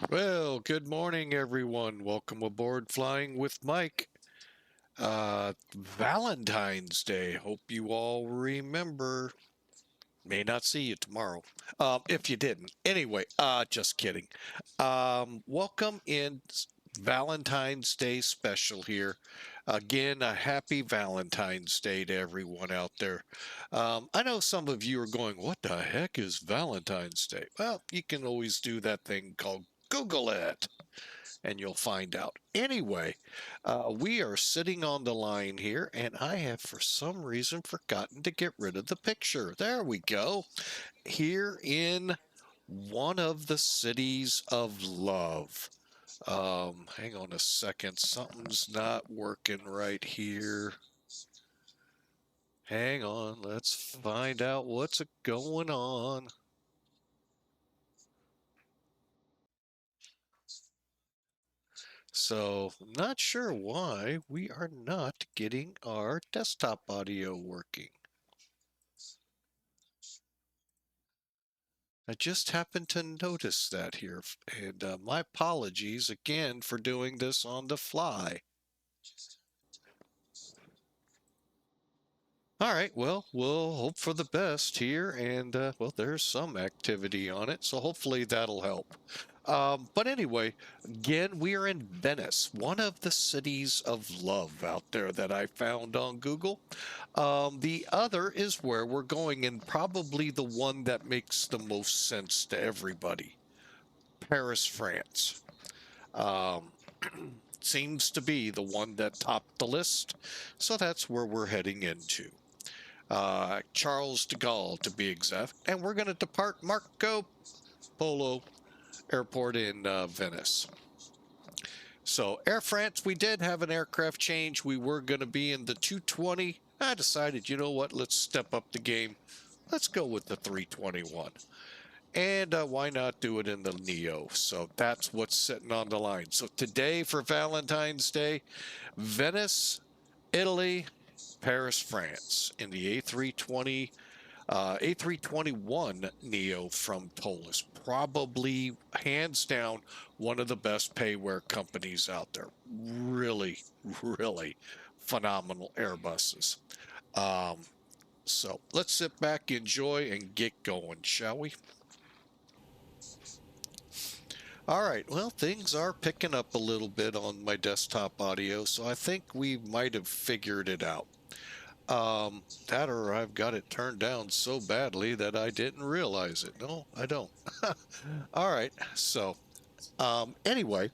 Well, good morning, everyone. Welcome aboard Flying with Mike. Valentine's Day. Hope you all remember. May not see you tomorrow. If you didn't. Anyway, just kidding. Welcome in Valentine's Day special here. Again, a happy Valentine's Day to everyone out there. I know some of you are going, what the heck is Valentine's Day? Well, you can always do that thing called Google it and you'll find out. Anyway, we are sitting on the line here, and I have for some reason forgotten to get rid of the picture. There we go. Here in one of the cities of love. Hang on a second. Something's not working right here. Hang on. Let's find out what's going on. So, not sure why we are not getting our desktop audio working. I just happened to notice that here, and my apologies again for doing this on the fly. All right, well, we'll hope for the best here, and well, there's some activity on it, so hopefully that'll help. But anyway, again, we are in Venice, one of the cities of love out there that I found on Google. The other is where we're going, and probably the one that makes the most sense to everybody. Paris, France. Um, seems to be the one that topped the list, so that's where we're heading into. Charles de Gaulle, to be exact, and we're going to depart Marco Polo Airport in Venice. So, Air France, we did have an aircraft change. We were going to be in the 220. I decided, you know what, let's step up the game. Let's go with the 321. And why not do it in the NEO? So that's what's sitting on the line. So today for Valentine's Day, Venice, Italy, Paris, France in the A321NEO from Toliss. Probably, hands down, one of the best payware companies out there. Really, really phenomenal Airbuses. Um, so let's sit back, enjoy, and get going, shall we? All right, well, things are picking up a little bit on my desktop audio, so I think we might have figured it out. That or I've got it turned down so badly that I didn't realize it. No, I don't. All right, so anyway,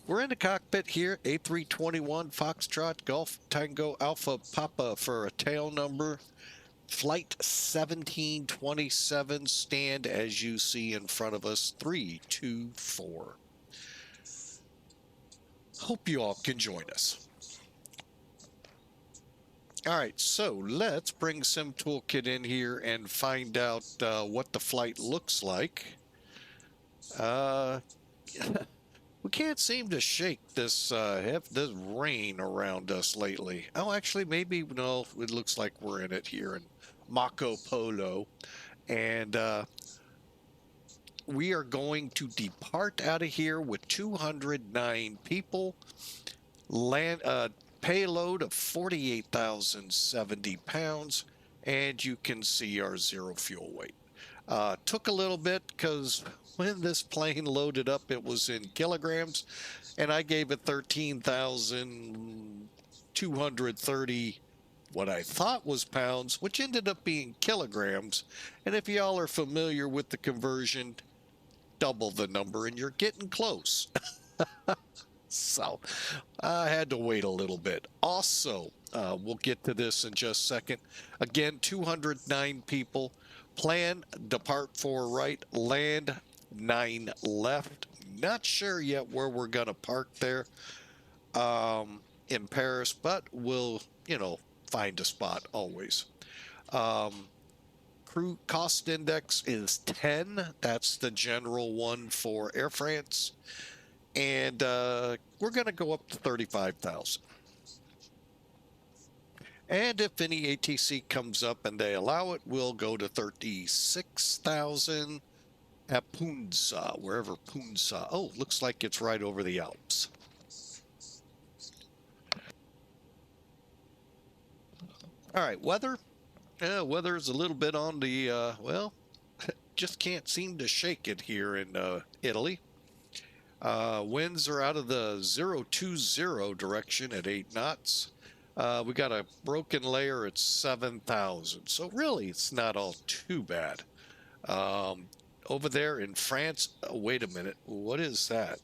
we're in the cockpit here, A321 Foxtrot Golf Tango Alpha Papa for a tail number. Flight 1727, stand as you see in front of us, 324. Hope you all can join us. All right, so let's bring Sim Toolkit in here and find out what the flight looks like. We can't seem to shake this this rain around us lately. Oh, actually, maybe no. It looks like we're in it here in Marco Polo, and we are going to depart out of here with 209 people. Land payload of 48,070 pounds, and you can see our zero fuel weight. Took a little bit because when this plane loaded up, it was in kilograms, and I gave it 13,230 what I thought was pounds, which ended up being kilograms. And if y'all are familiar with the conversion, double the number, and you're getting close. So I had to wait a little bit. Also, we'll get to this in just a second. Again, 209 people. Plan, depart 4 right, land 9 left. Not sure yet where we're going to park there in Paris, but we'll, find a spot always. Crew cost index is 10. That's the general one for Air France. And we're going to go up to 35,000. And if any ATC comes up and they allow it, we'll go to 36,000. at PUNSA, wherever PUNSA. Oh, looks like it's right over the Alps. All right, weather. Weather's a little bit on the, well, just can't seem to shake it here in Italy. Winds are out of the 020 direction at 8 knots. We got a broken layer at 7,000. So really, it's not all too bad. Over there in France, wait a minute. What is that?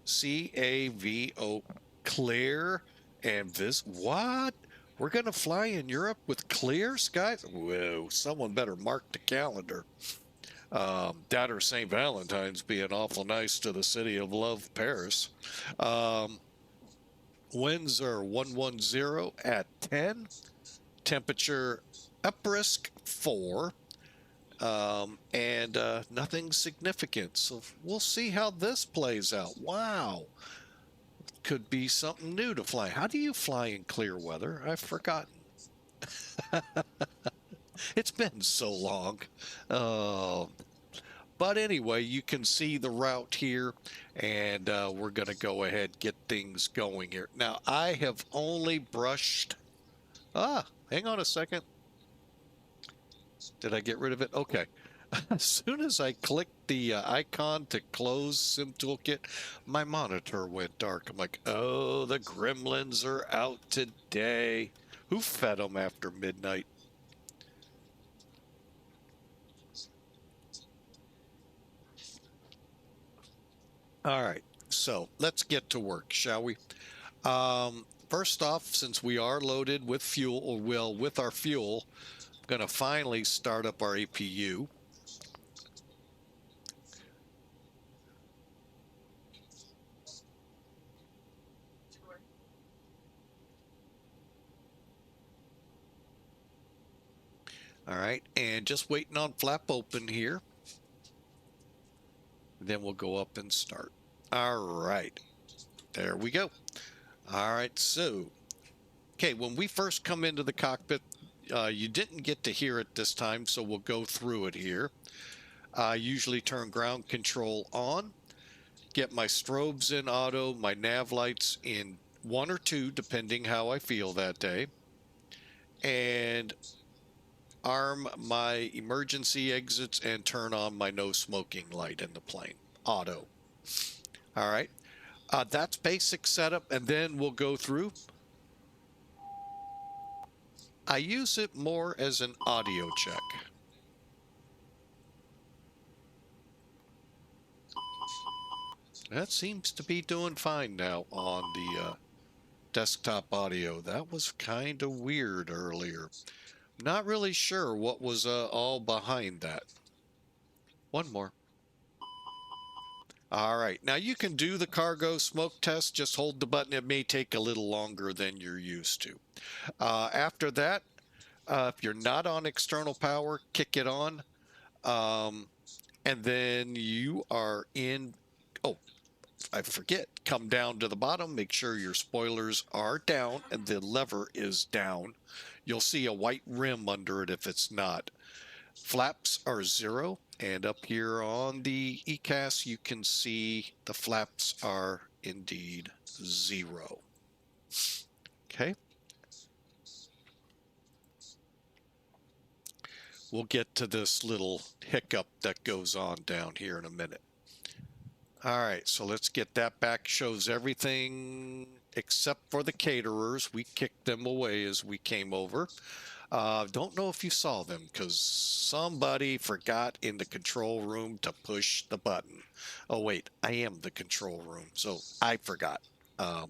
CAVO, clear and what? We're going to fly in Europe with clear skies? Whoa, someone better mark the calendar. That or St. Valentine's being awful nice to the city of love, Paris. Winds are 110 at 10. Temperature up brisk 4. And nothing significant. So we'll see how this plays out. Wow. Could be something new to fly. How do you fly in clear weather? I've forgotten. It's been so long. But anyway, you can see the route here, and we're going to go ahead and get things going here. Now, I have only brushed... hang on a second. Did I get rid of it? Okay. As soon as I clicked the icon to close Sim Toolkit, my monitor went dark. I'm like, oh, the gremlins are out today. Who fed them after midnight? All right, so let's get to work, shall we? First off, since we are loaded with fuel, or well, with our fuel, I'm going to finally start up our APU. All right, and just waiting on flap open here. Then we'll go up and start. All right, there we go. All right, so, okay, when we first come into the cockpit, you didn't get to hear it this time, so we'll go through it here. I usually turn ground control on, get my strobes in auto, my nav lights in 1 or 2, depending how I feel that day, and arm my emergency exits and turn on my no smoking light in the plane, auto. All right, that's basic setup, and then we'll go through. I use it more as an audio check. That seems to be doing fine now on the desktop audio. That was kind of weird earlier. Not really sure what was all behind that. One more. All right, now you can do the cargo smoke test. Just hold the button. It may take a little longer than you're used to. After that, if you're not on external power, kick it on. And then you are in, oh, I forget, come down to the bottom, make sure your spoilers are down and the lever is down. You'll see a white rim under it if it's not. Flaps are 0, and up here on the ECAS you can see the flaps are indeed 0. Okay. We'll get to this little hiccup that goes on down here in a minute. All right, so let's get that back. Shows everything except for the caterers. We kicked them away as we came over. Don't know if you saw them because somebody forgot in the control room to push the button. Oh, wait, I am the control room, so I forgot. All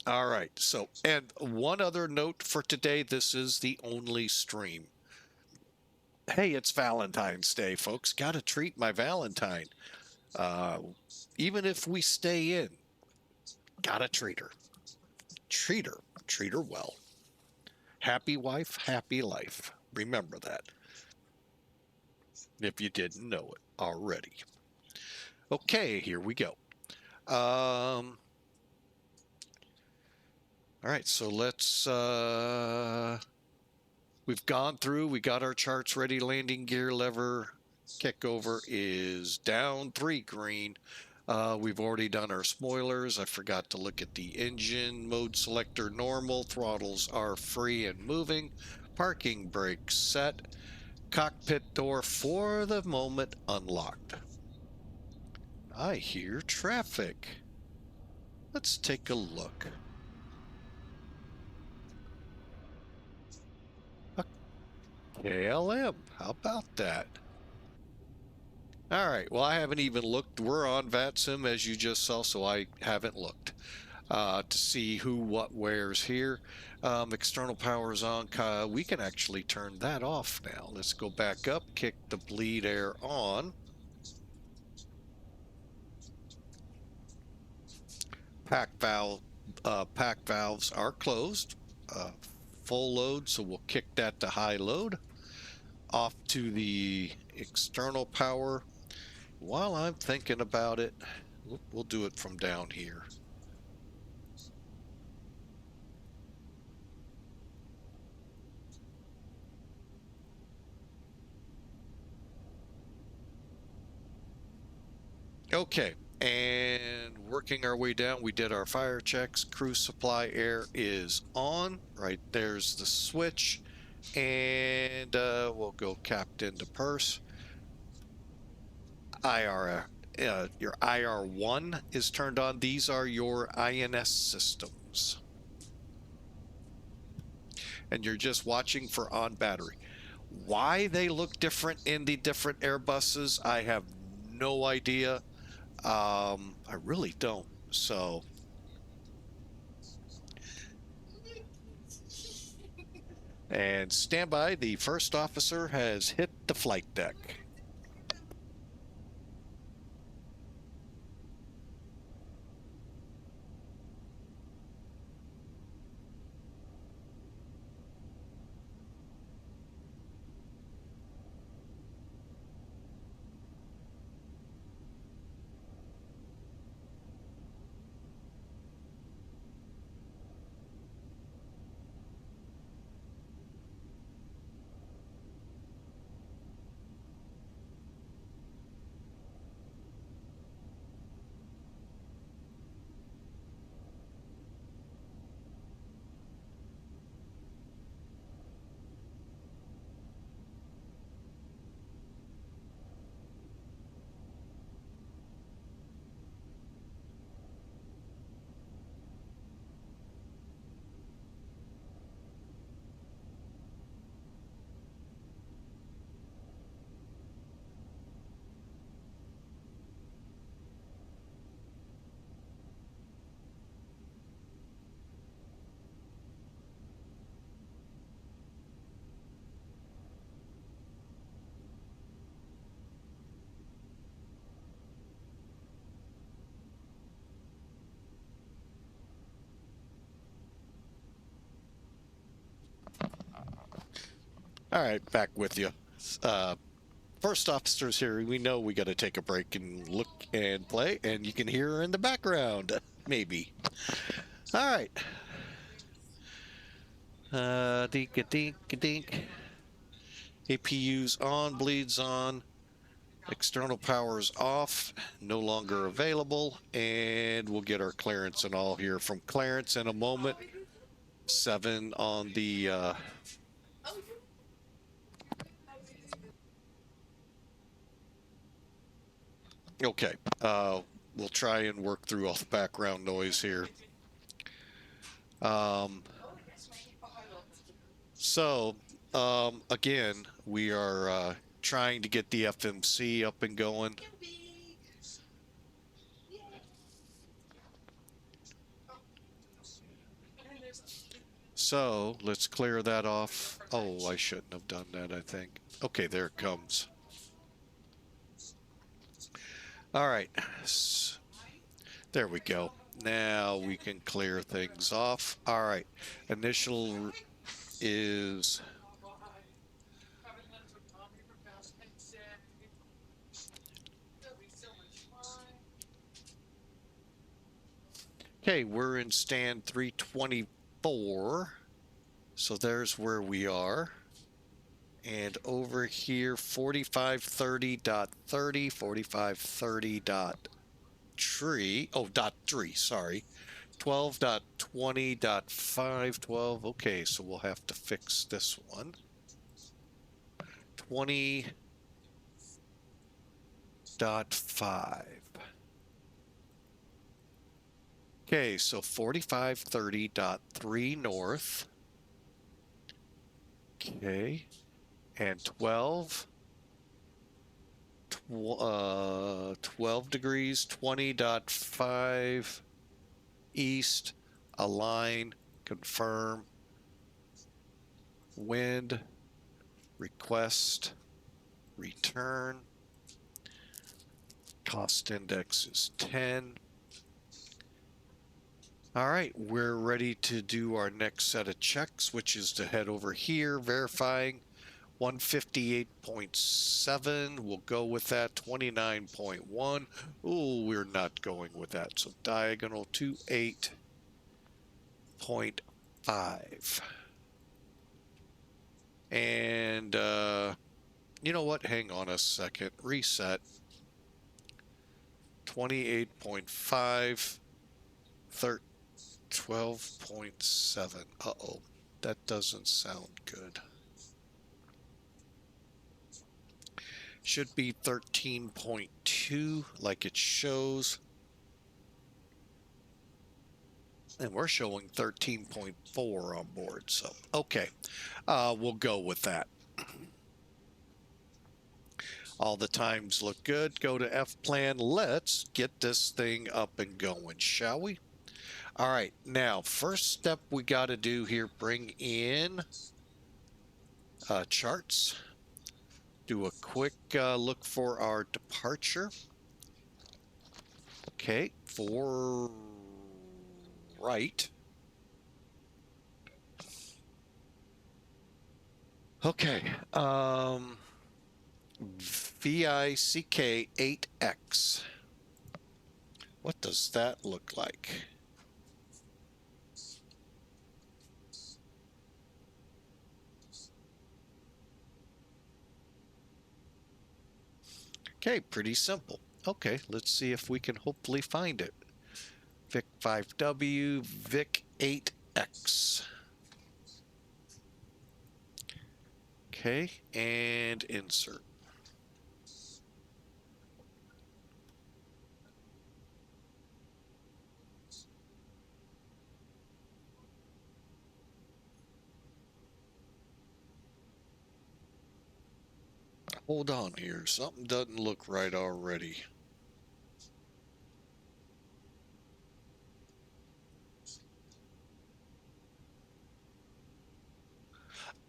right, so, and one other note for today, this is the only stream. Hey, it's Valentine's Day, folks. Got to treat my Valentine. Even if we stay in, gotta treat her. Treat her. Treat her well. Happy wife, happy life. Remember that. If you didn't know it already. Okay, here we go. All right, so let's We've gone through, we got our charts ready. Landing gear lever kickover is down 3 green. We've already done our spoilers. I forgot to look at the engine mode selector normal. Throttles are free and moving. Parking brake set. Cockpit door for the moment unlocked. I hear traffic. Let's take a look. A KLM. How about that? All right. Well, I haven't even looked. We're on VATSIM, as you just saw, so I haven't looked to see who, what, where's here. External power is on. We can actually turn that off now. Let's go back up, kick the bleed air on. Pack valves are closed. Full load, so we'll kick that to high load. Off to the external power. While I'm thinking about it, we'll do it from down here. Okay, and working our way down, we did our fire checks. Cruise supply air is on. Right there's the switch, and we'll go captain to purse. Your IR1 is turned on. These are your INS systems. And you're just watching for on battery. Why they look different in the different Airbuses, I have no idea. I really don't. So, and stand by, the first officer has hit the flight deck. All right, back with you. First officers here, we know we got to take a break and look and play, and you can hear her in the background, maybe. All right. Dink a dink a dink. APU's on, bleeds on. External power's off, no longer available, and we'll get our clearance and all here from clearance in a moment. 7 on the okay, we'll try and work through all the background noise here. Again, we are trying to get the FMC up and going. So let's clear that off. Oh, I shouldn't have done that, I think. Okay, there it comes. All right. There we go. Now we can clear things off. All right. Initial is... Okay, we're in stand 324. So there's where we are. And over here, 4530.30, 4530.3, oh, .3, sorry. 12.20.512. Okay, so we'll have to fix this one. 20.5. Okay, so 4530.3 north. Okay, and 12 degrees, 20.5 east, align, confirm, wind, request, return, cost index is 10. All right, we're ready to do our next set of checks, which is to head over here, verifying 158.7. We'll go with that. 29.1. Oh, we're not going with that. So diagonal to 8.5. And you know what? Hang on a second. Reset. 28.5. 12.7. Uh-oh. That doesn't sound good. Should be 13.2 like it shows. And we're showing 13.4 on board. So, okay. We'll go with that. All the times look good. Go to F plan. Let's get this thing up and going, shall we? All right. Now, first step we got to do here, bring in charts. Do a quick look for our departure. Okay, for right. Okay, VICK 8X. What does that look like? Okay, pretty simple. Okay, let's see if we can hopefully find it. VIC 5W, VIC 8X. Okay, and insert. Hold on here, something doesn't look right already.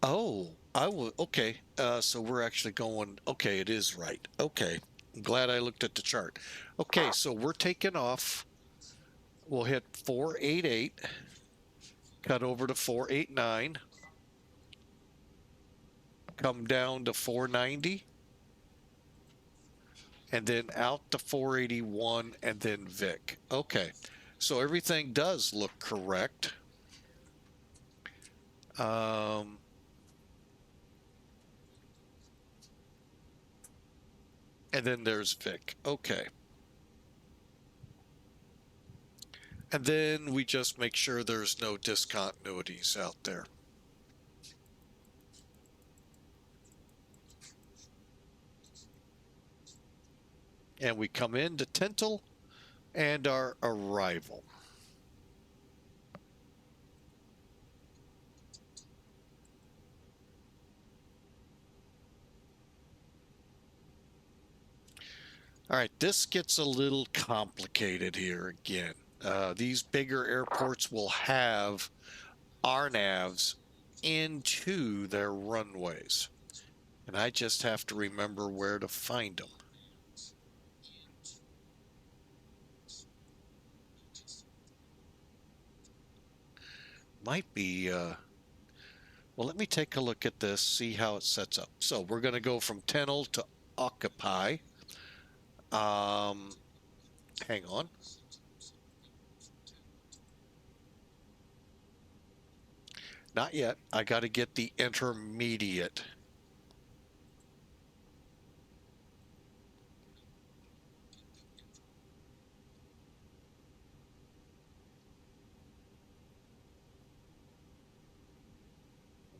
Oh, okay. So we're actually going, okay, it is right. Okay. I'm glad I looked at the chart. Okay, so we're taking off. We'll hit 488, cut over to 489, come down to 490, and then out to 481, and then VIC. Okay, so everything does look correct. And then there's VIC. Okay. And then we just make sure there's no discontinuities out there. And we come into TINIL and our arrival. All right, this gets a little complicated here again. These bigger airports will have RNAVs into their runways. And I just have to remember where to find them. Might be, well, let me take a look at this, see how it sets up. So we're going to go from TINIL to Occupy. Hang on. Not yet. I got to get the intermediate.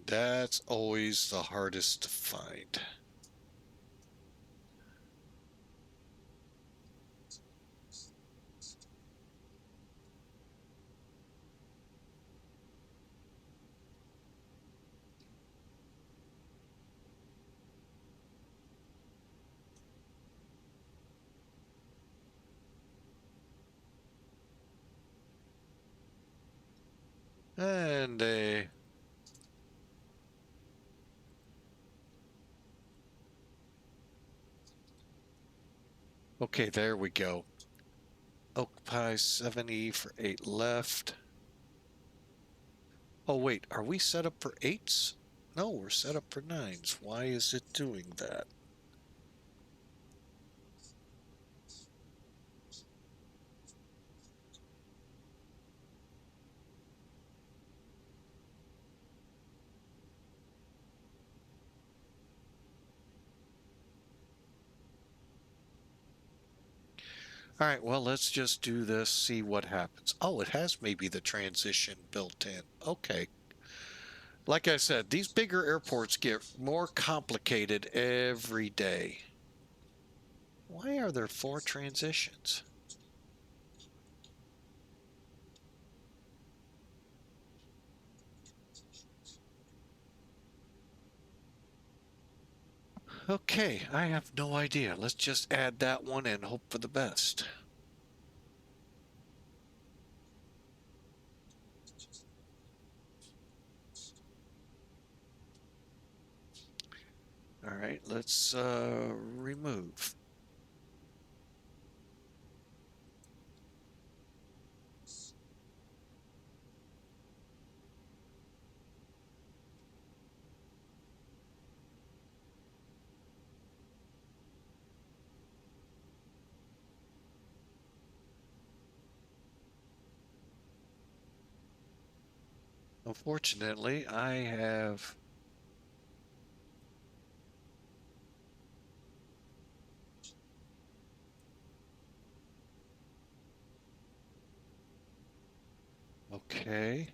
That's always the hardest to find. And okay, there we go. Oak pie 70 for 8 left. Oh wait, are we set up for 8s? No, we're set up for 9s. Why is it doing that? All right, well, let's just do this, see what happens. Oh, it has maybe the transition built in. Okay. Like I said, these bigger airports get more complicated every day. Why are there 4 transitions? Okay, I have no idea. Let's just add that one and hope for the best. All right, let's remove. Unfortunately, I have... Okay.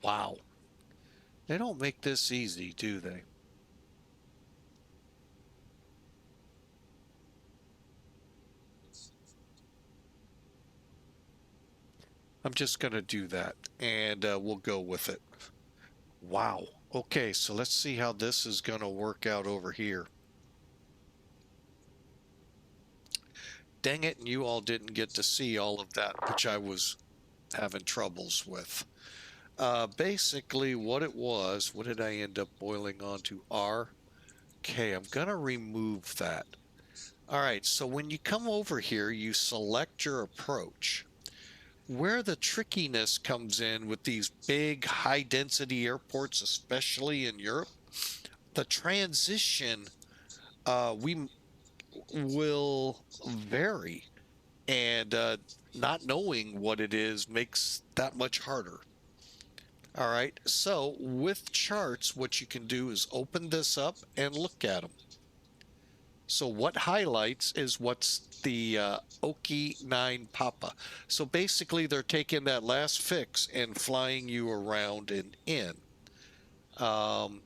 Wow. They don't make this easy, do they? I'm just going to do that, and we'll go with it. Wow. Okay, so let's see how this is going to work out over here. Dang it, and you all didn't get to see all of that, which I was having troubles with. Basically, what it was, what did I end up boiling onto? R. Okay, I'm going to remove that. All right, so when you come over here, you select your approach. Where the trickiness comes in with these big high density airports, especially in Europe, the transition we will vary, and not knowing what it is makes that much harder. All right, so with charts, what you can do is open this up and look at them. So what highlights is what's the Oki 9 Papa. So basically, they're taking that last fix and flying you around and in,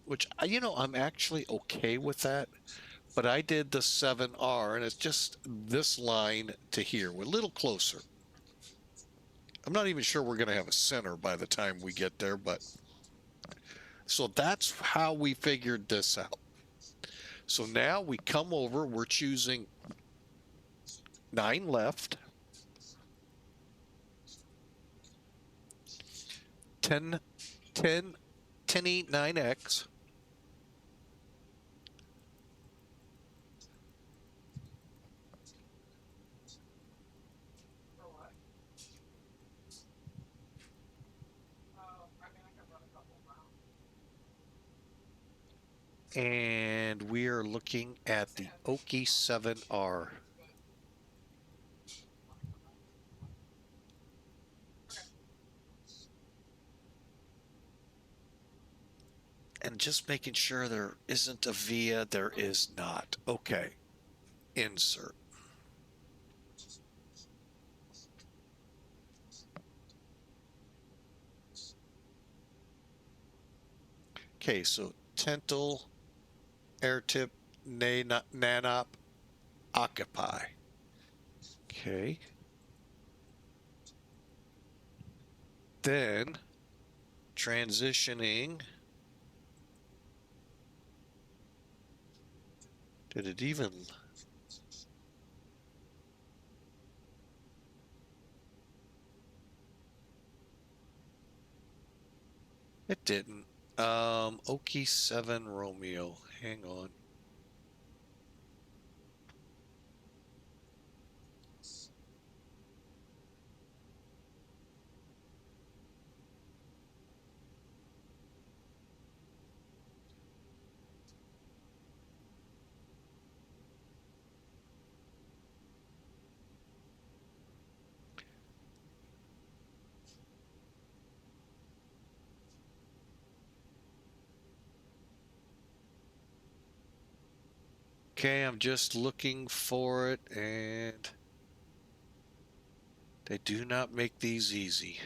which, I'm actually okay with that. But I did the 7R, and it's just this line to here. We're a little closer. I'm not even sure we're going to have a center by the time we get there, but so that's how we figured this out. So now we come over, we're choosing 9 left, 10, 10, 10E9X, and we are looking at the Oki 7R. And just making sure there isn't a VIA, there is not. Okay. insert. Okay, so TINIL, airtip, nanop, occupy. Okay. Then transitioning. Did it even? It didn't. Okie 7 Romeo. Hang on. Okay, I'm just looking for it, and they do not make these easy.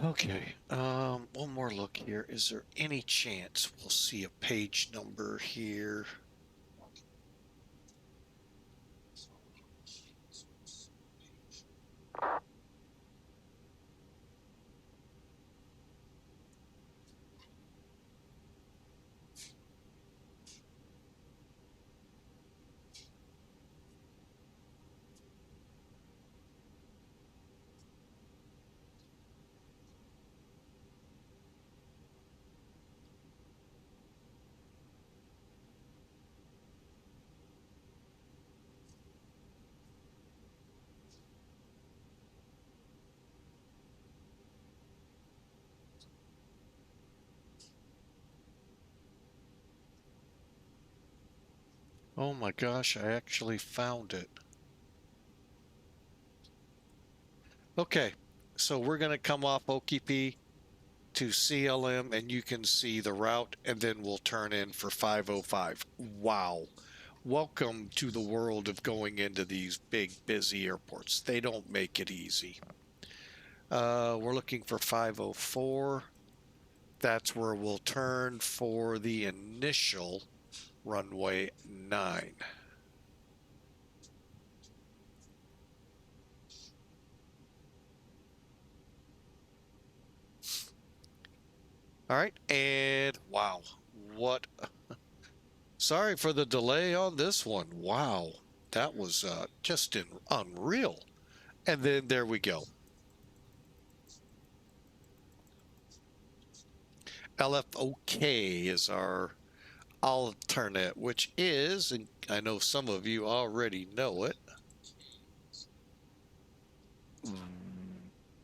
Okay, one more look here. Is there any chance we'll see a page number here? Oh my gosh, I actually found it. Okay, so we're going to come off OKP to CLM, and you can see the route, and then we'll turn in for 505. Wow. Welcome to the world of going into these big, busy airports. They don't make it easy. We're looking for 504. That's where we'll turn for the initial runway 9. All right, and wow, what? Sorry for the delay on this one. Wow, that was just unreal. And then there we go. LFOK is our alternate, which is, and I know some of you already know it,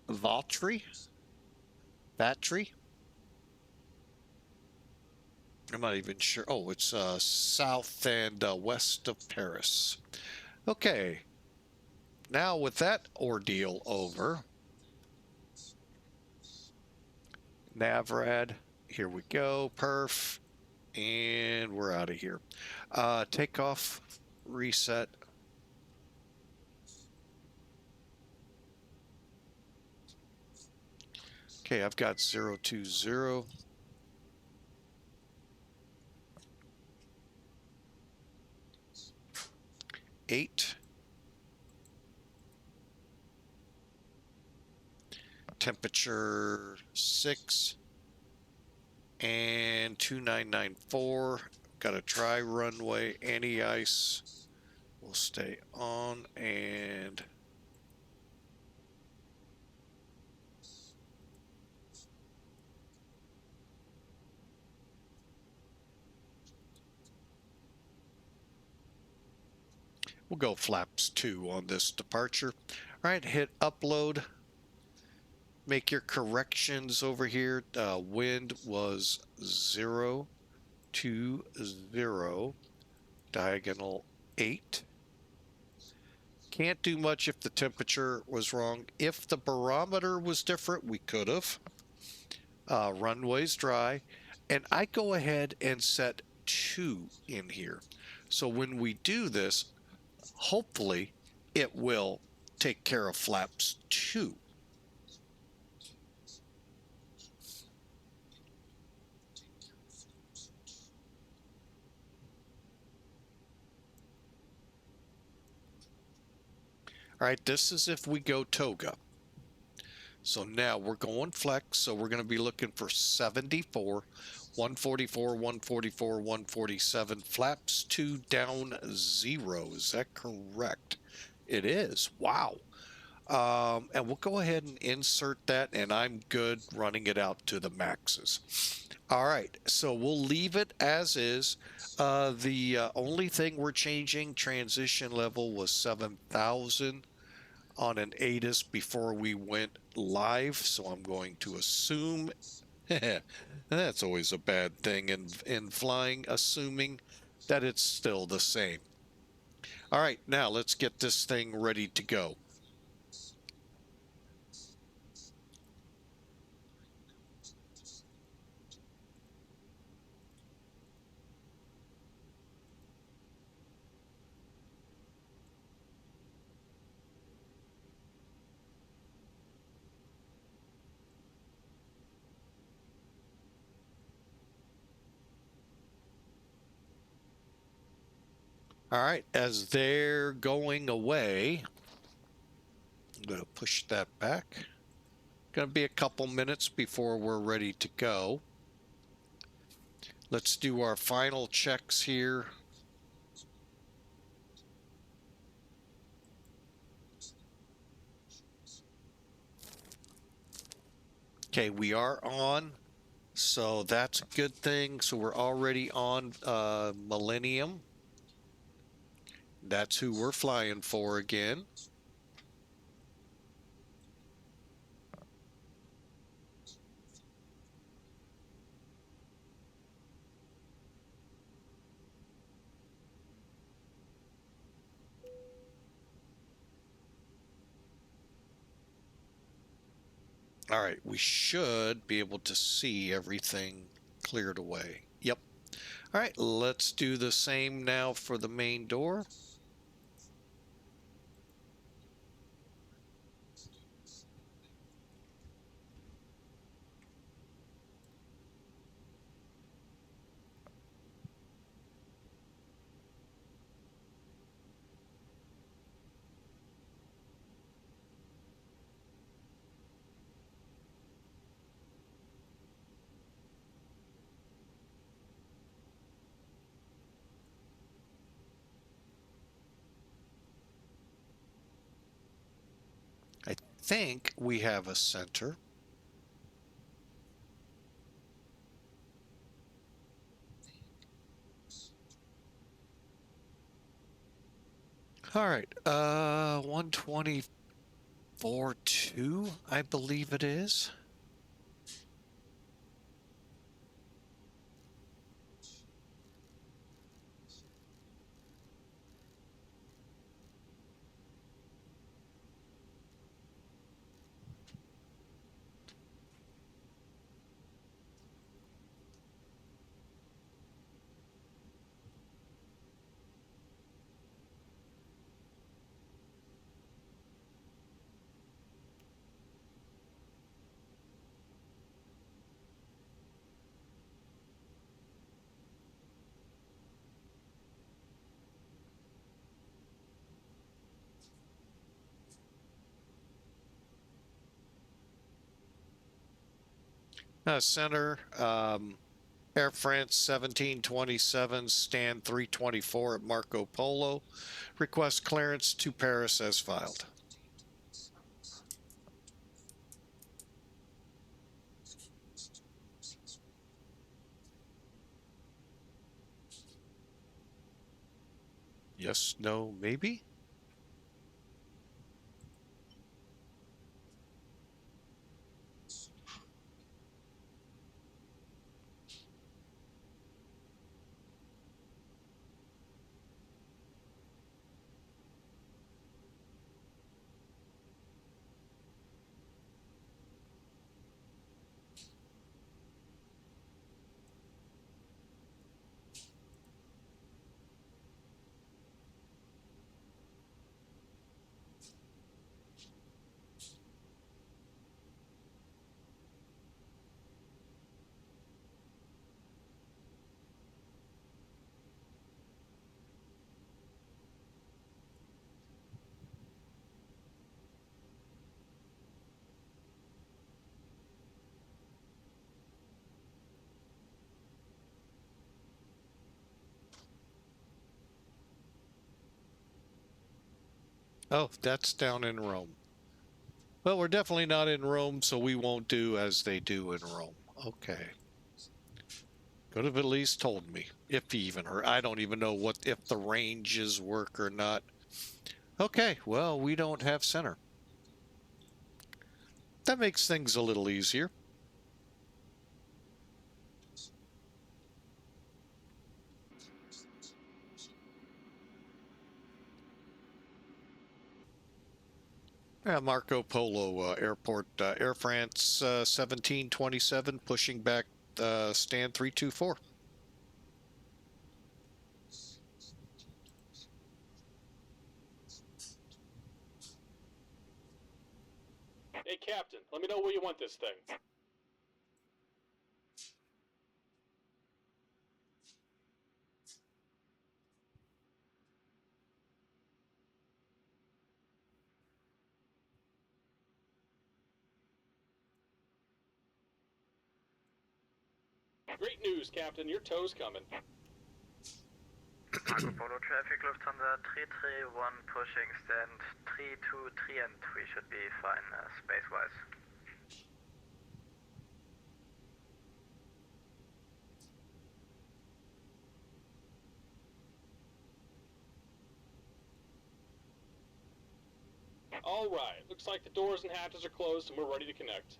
Valtteri. Valtteri. I'm not even sure. Oh, it's south and west of Paris. Okay. Now with that ordeal over, Navrad, here we go, perf, and we're out of here. Takeoff, reset. Okay, I've got 020. Eight. Temperature 6 and 2994. Got a dry runway, anti-ice. We'll stay on, and we'll go flaps 2 on this departure. All right, hit upload. Make your corrections over here. Wind was 020. diagonal 8. Can't do much if the temperature was wrong. If the barometer was different, we could have. Runway's dry. And I go ahead and set 2 in here. So when we do this, hopefully it will take care of flaps 2. All right, this is if we go toga. So now we're going flex, so we're going to be looking for 74, 144, 144, 147, flaps 2 down 0. Is that correct? It is. Wow. And we'll go ahead and insert that, and I'm good running it out to the maxes. All right, so we'll leave it as is. The only thing we're changing, transition level, was 7,000 on an ATIS before we went live, so I'm going to assume that's always a bad thing in flying, assuming that it's still the same. All right, now let's get this thing ready to go. All right, as they're going away, I'm going to push that back. Going to be a couple minutes before we're ready to go. Let's do our final checks here. Okay, we are on, so that's a good thing. So we're already on Millennium. That's who we're flying for again. All right, we should be able to see everything cleared away. Yep. All right, let's do the same now for the main door. I think we have a center. All right, 124.2, I believe it is. Center, Air France 1727, stand 324 at Marco Polo. Request clearance to Paris as filed. Yes, no, maybe? Oh, that's down in Rome. Well, we're definitely not in Rome, so we won't do as they do in Rome. Okay. Could have at least told me, if he even heard. I don't even know what if the ranges work or not. Okay, well, we don't have center. That makes things a little easier. Yeah, Marco Polo Airport, Air France 1727, pushing back stand 324. Hey, Captain, let me know where you want this thing. Great news, Captain. Your tow's coming. Marco Polo traffic, Lufthansa 331 pushing stand 323 and we should be fine space-wise. All right, looks like the doors and hatches are closed and we're ready to connect.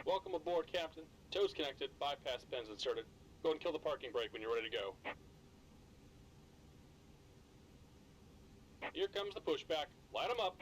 Welcome aboard, Captain. Tow's connected, bypass pins inserted. Go and kill the parking brake when you're ready to go. Here comes the pushback. Light 'em up.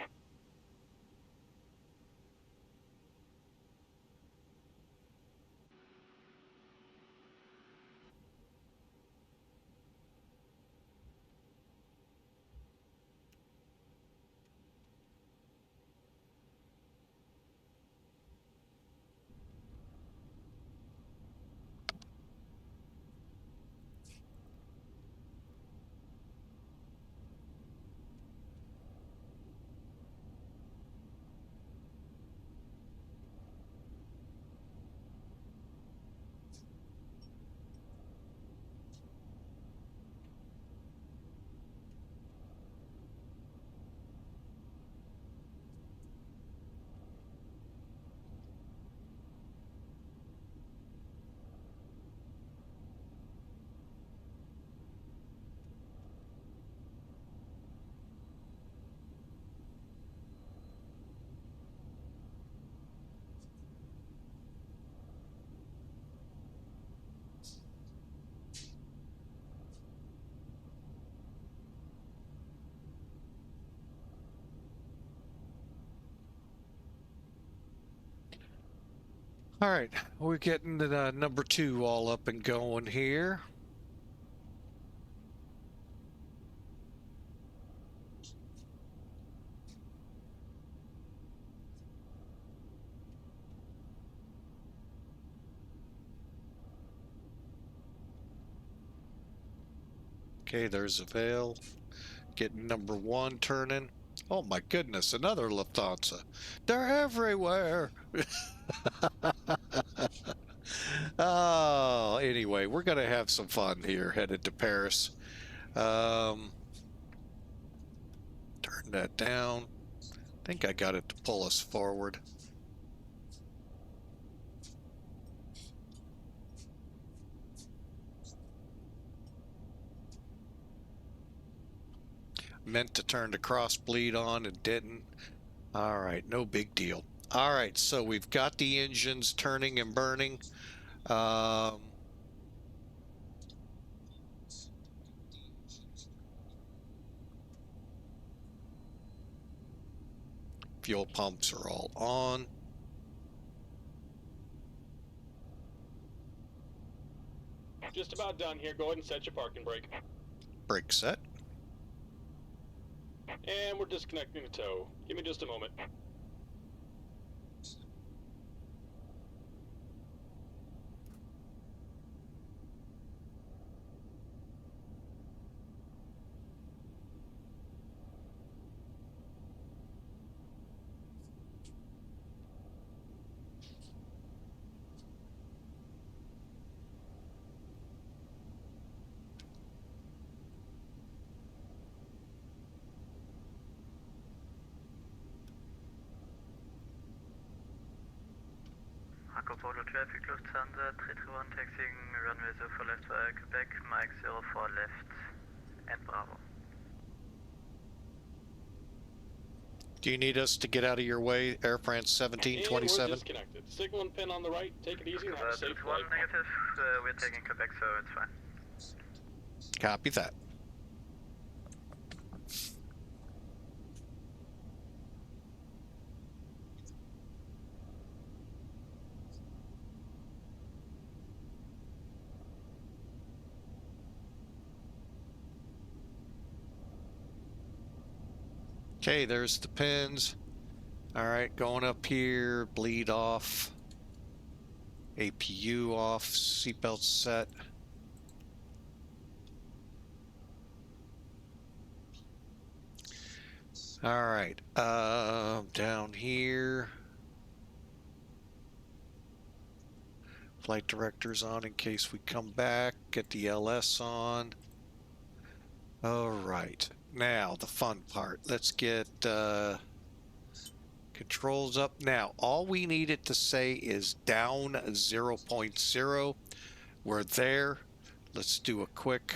All right, we're getting the number 2 all up and going here. Okay, there's a veil. Getting number 1 turning. Oh my goodness, another Lufthansa. They're everywhere. Oh, anyway, we're going to have some fun here headed to Paris. Turn that down. I think I got it to pull us forward. Meant to turn the cross bleed on and didn't. All right, no big deal. All right, so we've got the engines turning and burning. Fuel pumps are all on. Just about done here. Go ahead and set your parking brake. Brake set. And we're disconnecting the tow. Give me just a moment. Polo traffic, Lufthansa, 321 taxiing runway 04 left via Quebec, Mike 04 left, and Bravo. Do you need us to get out of your way, Air France And we're 1727? disconnected. Signal and pin on the right. Take it easy and have a safe 31 flight. negative, we're taking Quebec, so it's fine. Copy that. Okay, there's the pins. All right, going up here, bleed off. APU off, seatbelt set. All right, down here. Flight director's on in case we come back. Get the LS on. All right, now the fun part. Let's get controls up. Now, all we needed to say is down 0.0. We're there. Let's do a quick.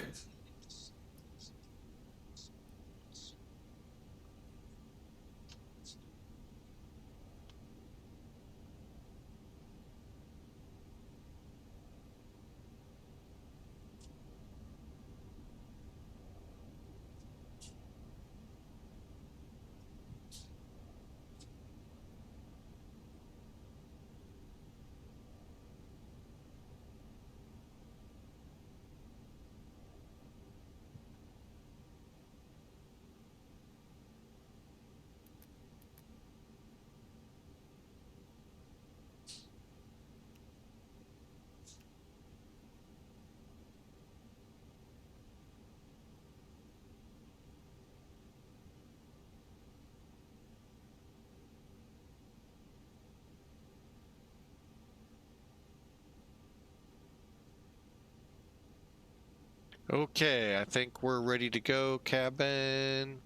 Okay, I think we're ready to go. Cabin.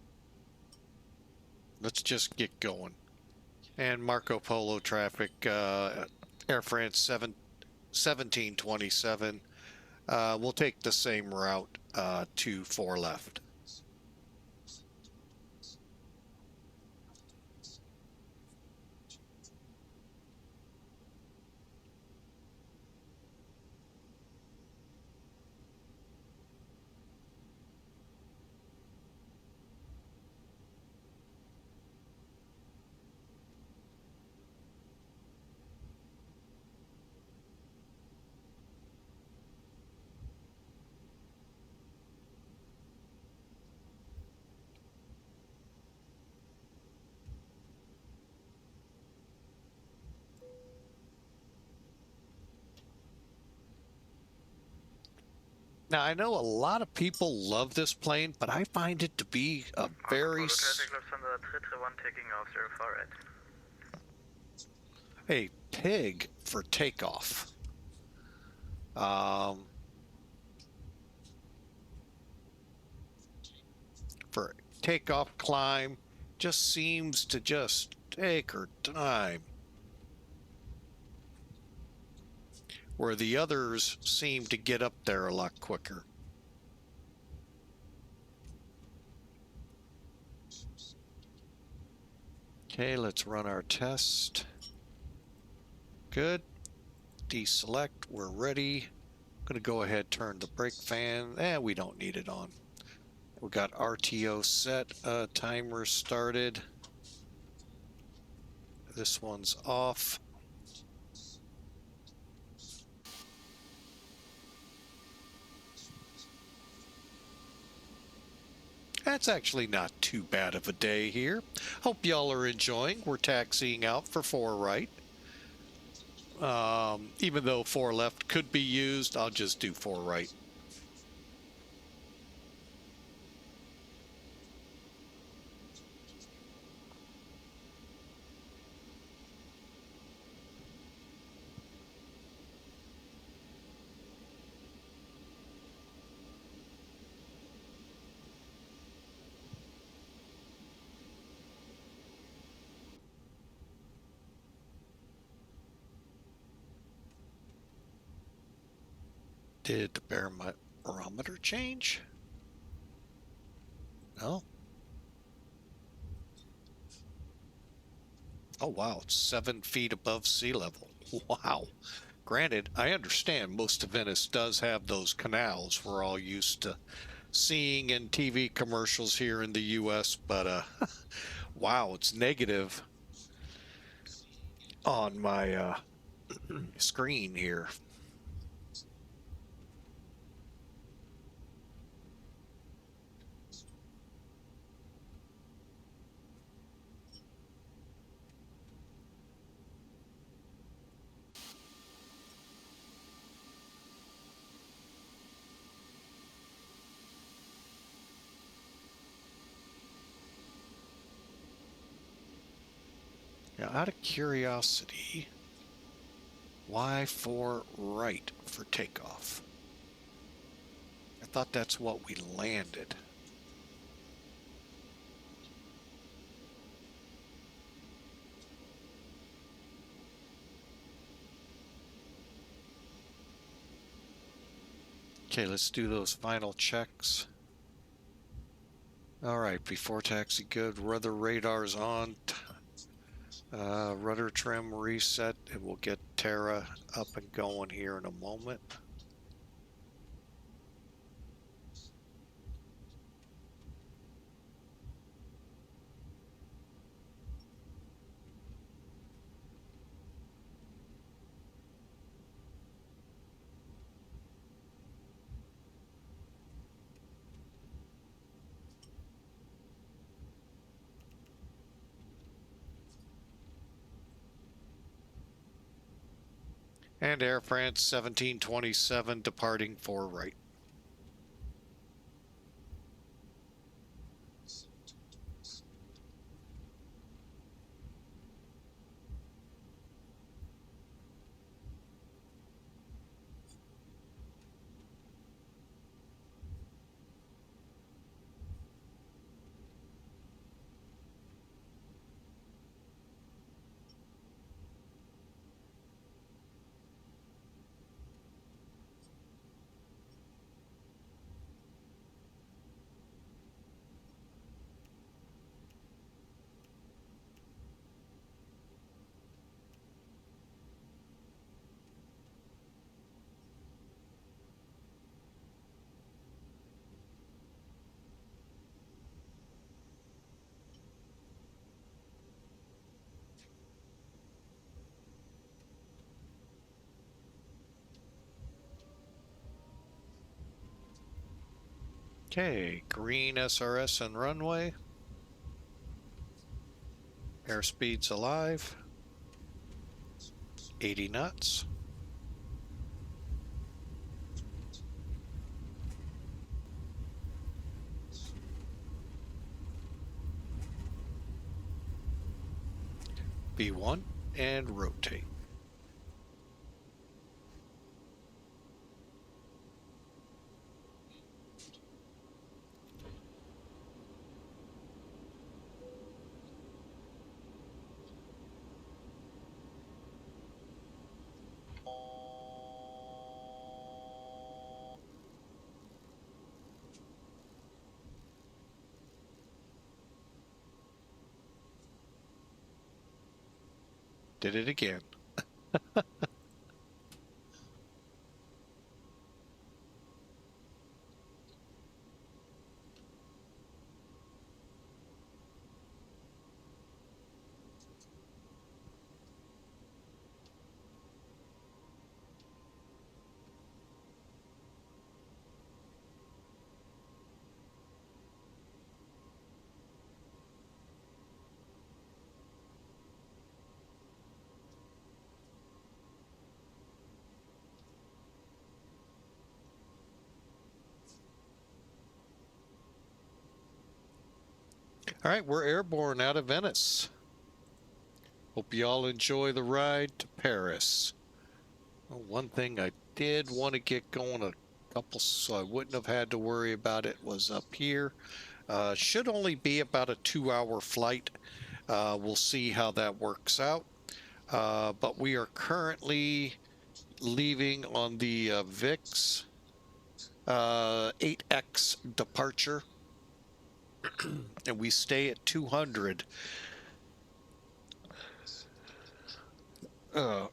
Let's just get going. And Marco Polo traffic, Air France 1727. We'll take the same route to 4 left. Now, I know a lot of people love this plane, but I find it to be a very... Polo traffic, Lufthansa, 331 taking off 04 right. a pig for takeoff. For takeoff climb, just seems to just take her time. Where the others seem to get up there a lot quicker. Okay, let's run our test. Good. Deselect, we're ready. I'm gonna go ahead, turn the brake fan. We don't need it on. We got RTO set, timer started. This one's off. That's actually not too bad of a day here. Hope y'all are enjoying. We're taxiing out for 4 right. Even though 4 left could be used, I'll just do 4 right. Did the barometer change? No. Oh, wow. It's 7 feet above sea level. Wow. Granted, I understand most of Venice does have those canals we're all used to seeing in TV commercials here in the US, but wow, it's negative on my screen here. Now, out of curiosity, why 4 right for takeoff? I thought that's what we landed. Okay, let's do those final checks. All right, before taxi good, rudder radar's on. Rudder trim reset, and we'll get Terra up and going here in a moment. And Air France 1727 departing 4 right. Okay, green SRS and runway. Airspeed's alive. 80 knots. B1 and rotate. Did it again. All right, we're airborne out of Venice. Hope you all enjoy the ride to Paris. Well, one thing I did want to get going a couple, so I wouldn't have had to worry about it, was up here. Should only be about a 2-hour flight. We'll see how that works out. But we are currently leaving on the VIX 8X departure, and we stay at 200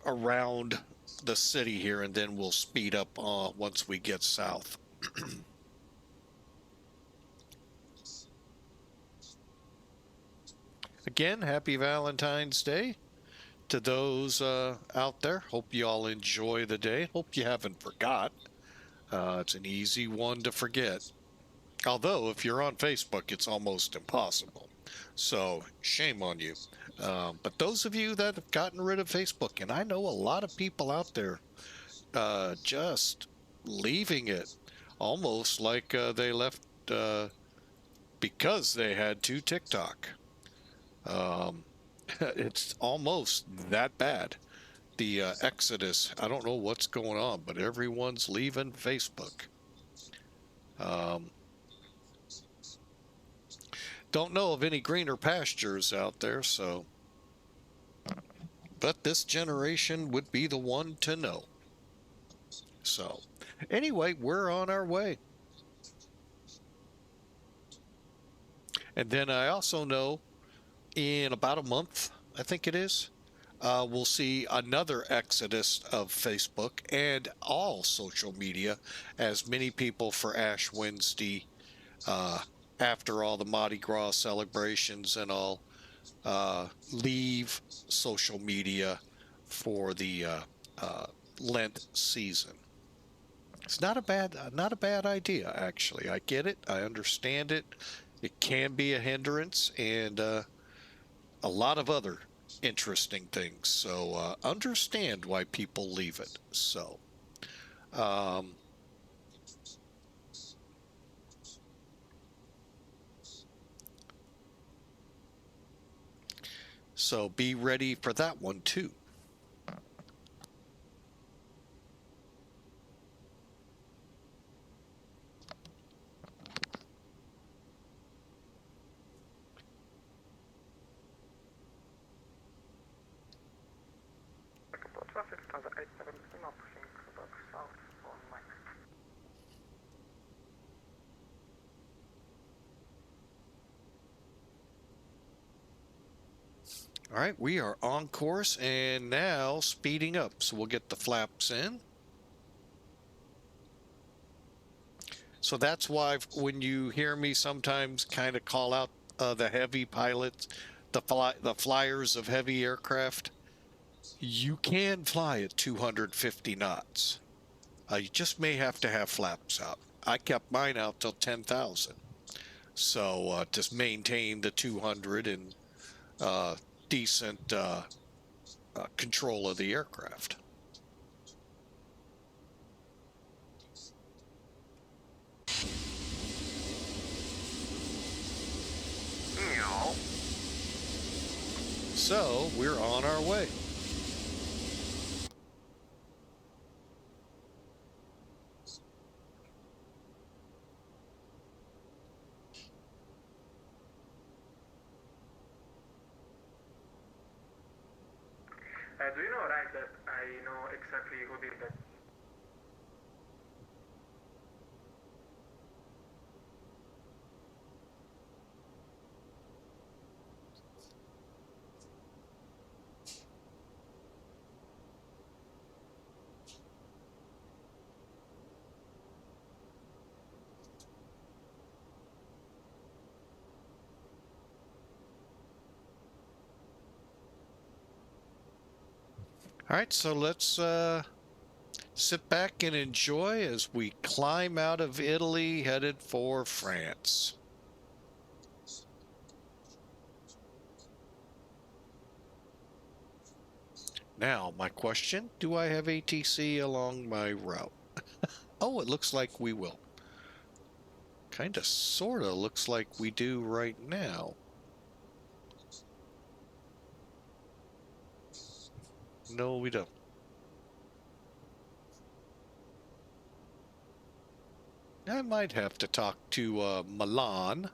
around the city here, and then we'll speed up once we get south. Again, happy Valentine's Day to those out there. Hope you all enjoy the day. Hope you haven't forgot. It's an easy one to forget. Although, if you're on Facebook, it's almost impossible. So, shame on you. But those of you that have gotten rid of Facebook, and I know a lot of people out there just leaving it, almost like they left because they had to TikTok. It's almost that bad. The exodus, I don't know what's going on, but everyone's leaving Facebook. Don't know of any greener pastures out there, so. But this generation would be the one to know. So, anyway, we're on our way. And then I also know in about a month, I think it is, we'll see another exodus of Facebook and all social media, as many people for Ash Wednesday, after all the Mardi Gras celebrations and all, leave social media for the Lent season. It's not a bad idea, actually. I get it. I understand it. It can be a hindrance and a lot of other interesting things. So understand why people leave it. So so be ready for that one too. All right, we are on course and now speeding up. So we'll get the flaps in. So that's why when you hear me sometimes kind of call out the heavy pilots, the flyers of heavy aircraft, you can fly at 250 knots. You just may have to have flaps out. I kept mine out till 10,000. So just maintain the 200 and decent control of the aircraft. So we're on our way. Do you know, right, that I know exactly who did that? All right, so let's sit back and enjoy as we climb out of Italy, headed for France. Now, my question, do I have ATC along my route? Oh, it looks like we will. Kind of, sort of looks like we do right now. No, we don't. I might have to talk to Milan.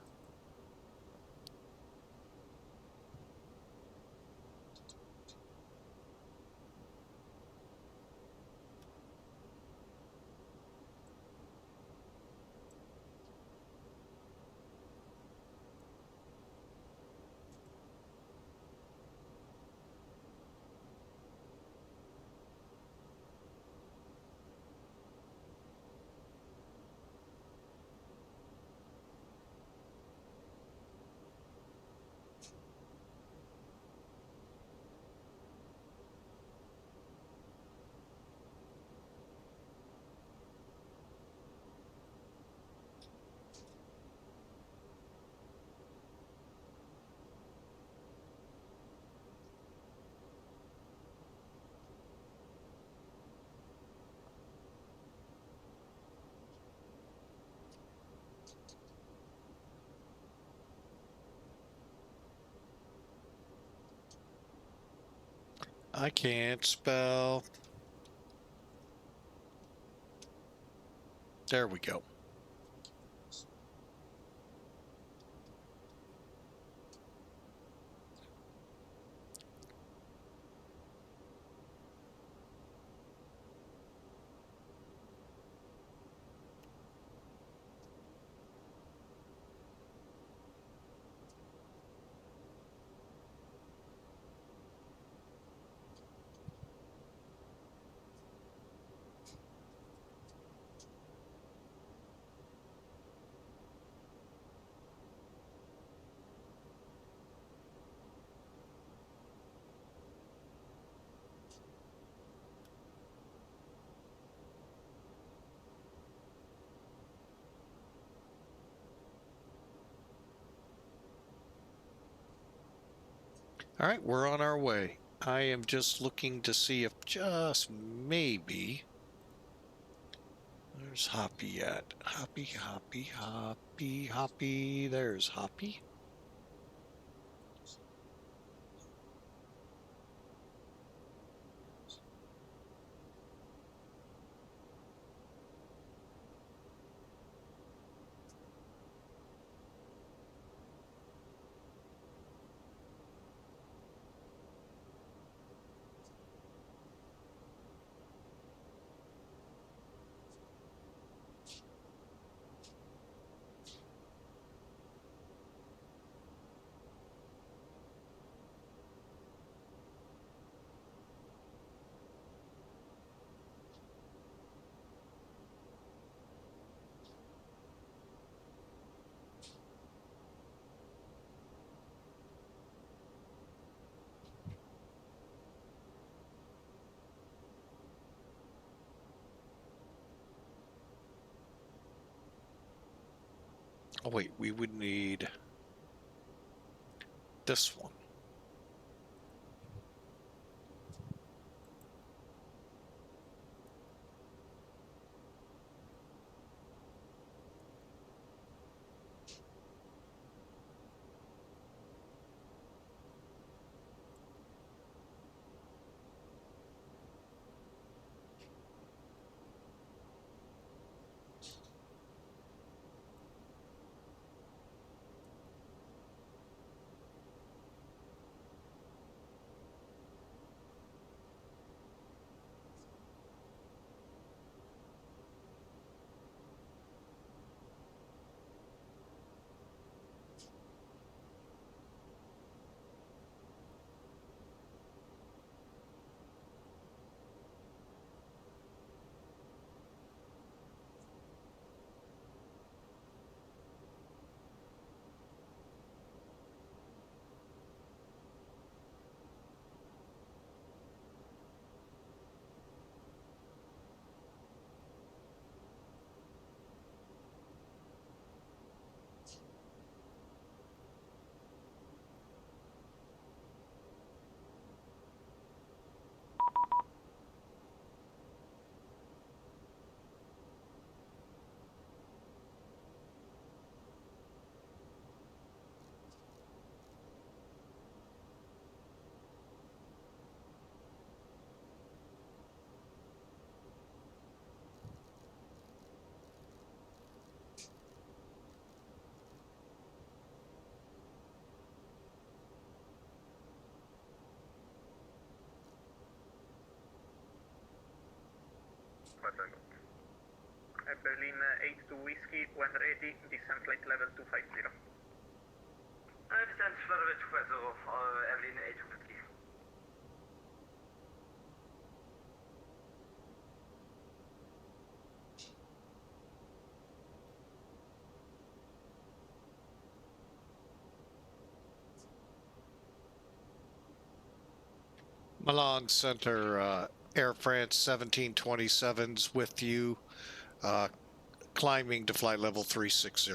I can't spell. There we go. All right, we're on our way. I am just looking to see if just maybe... There's Hoppy at. Hoppy, Hoppy, Hoppy, Hoppy. There's Hoppy. Oh, wait, we would need this one. Tango. Berlin 82 Whiskey, when ready, descend flight level 250. Descent level 250, Berlin 82 Whiskey. Milan Center, Air France 1727's with you, climbing to flight level 360.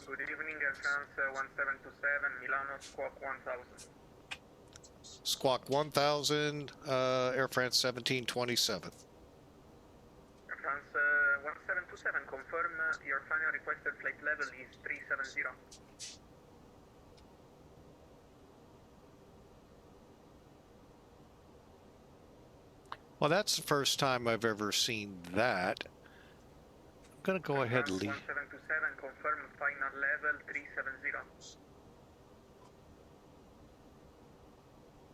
Good evening, Air France 1727, Milano, squawk 1000. Squawk 1000, Air France 1727. Air France 1727, confirm your final requested flight level is 370. Well, that's the first time I've ever seen that. I'm going to go ahead and leave. 1727, confirm final level 370.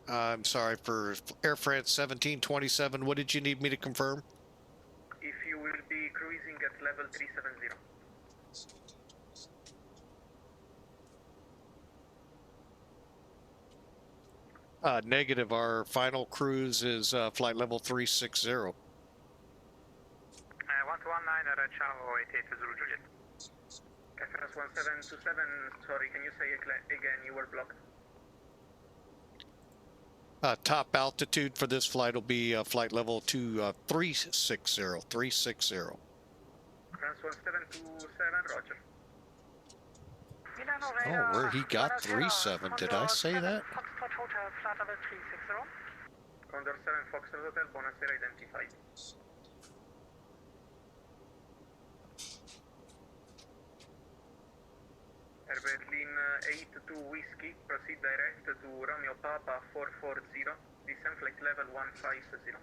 I'm sorry, for Air France 1727, what did you need me to confirm? If you will be cruising at level 370. Negative. Our final cruise is flight level 360. 1219, ciao, 88 Zulu Juliet. Air France 1727, sorry, can you say again, you were blocked? Top altitude for this flight will be flight level 360. 360. France 1727, roger. Oh, where he got 37. Did I say that? Condor 7 Foxtrot Hotel, buonasera, identified. Air Berlin 82 Whiskey, proceed direct to Romeo Papa 440, descend flight level 150.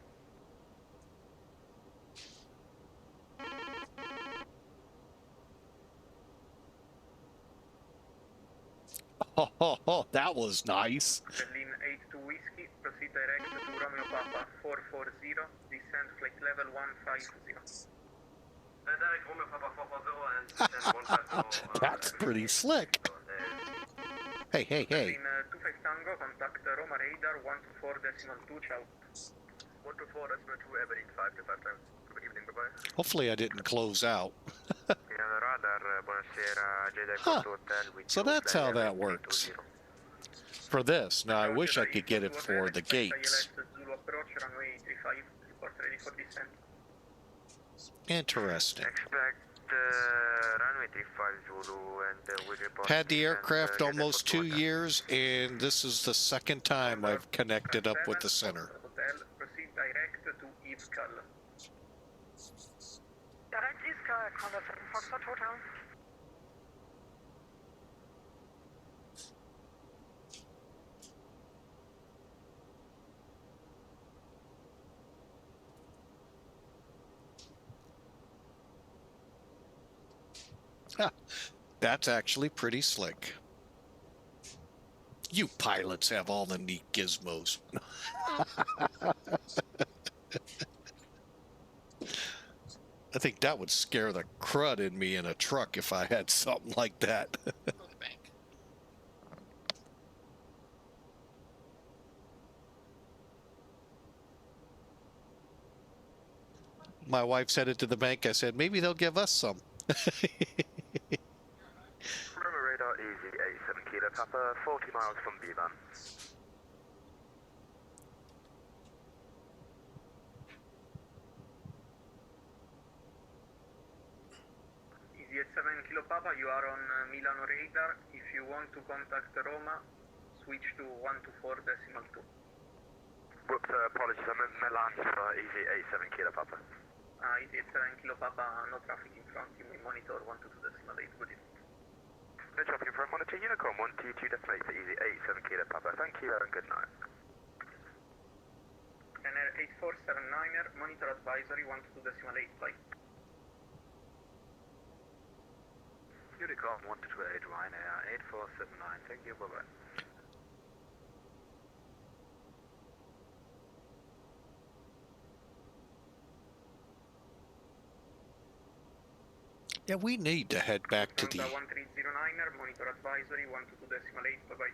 Oh, that was nice. Berlin 82 Whiskey, proceed direct to Romeo Papa 440, descend flight level 150. Direct Romeo Papa 440 and descend 150. That's pretty slick. Hey, hey, hey. Berlin 25 Tango, contact Roma radar 124.2, ciao. 124.2, Berlin 525 times. Good evening, bye-bye. Hopefully I didn't close out. Huh. So that's how that works. For this. Now I wish I could get it for the gates. Zulu approach, runway 35, report ready for descent. Interesting. Expect runway 35 Zulu and we report. Had the aircraft almost 2 years, and this is the second time I've connected up with the center. Hotel, proceed direct to IVCAL. Direct IVCAL, Condor 7 Foxtrot Hotel. That's actually pretty slick. You pilots have all the neat gizmos. I think that would scare the crud in me in a truck if I had something like that. My wife's headed to the bank. I said, maybe they'll give us some. Roma radar easy 87 Kilo Papa, 40 miles from B-Van. Easy at 7 Kilo Papa, you are on Milano radar. If you want to contact Roma, switch to 124.2. Whoops, apologies, I meant Milan for easy 87 Kilo Papa. Easy at 7 Kilo Papa, no traffic in front, you may monitor 122.8, good evening. No traffic in front, monitor Unicom 122 destinate for easy 87 Kilo Papa. Thank you and good night. And Air 8479er, monitor advisory 122.8 flight. Unicom 128 Ryanair 8479, thank you, bye-bye. Yeah, we need to head back to the... Lufthansa 1309er, monitor advisory 122.8, bye-bye.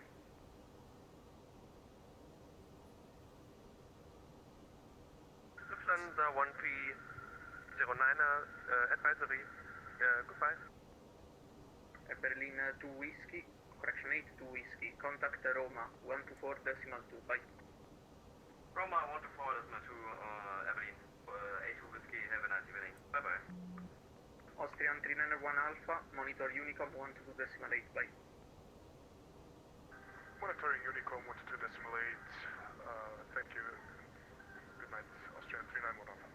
Lufthansa 1309er, advisory, goodbye. Berlin 2 Whiskey, correction 8 2 Whiskey, contact Roma 124.2, bye. Roma 124.2, Evelyn, A2 Whiskey, have a nice evening. Bye-bye. Austrian 391 Alpha, monitor Unicom 122.8, bye. Monitoring Unicom 122.8, thank you. Good night, Austrian 391 Alpha.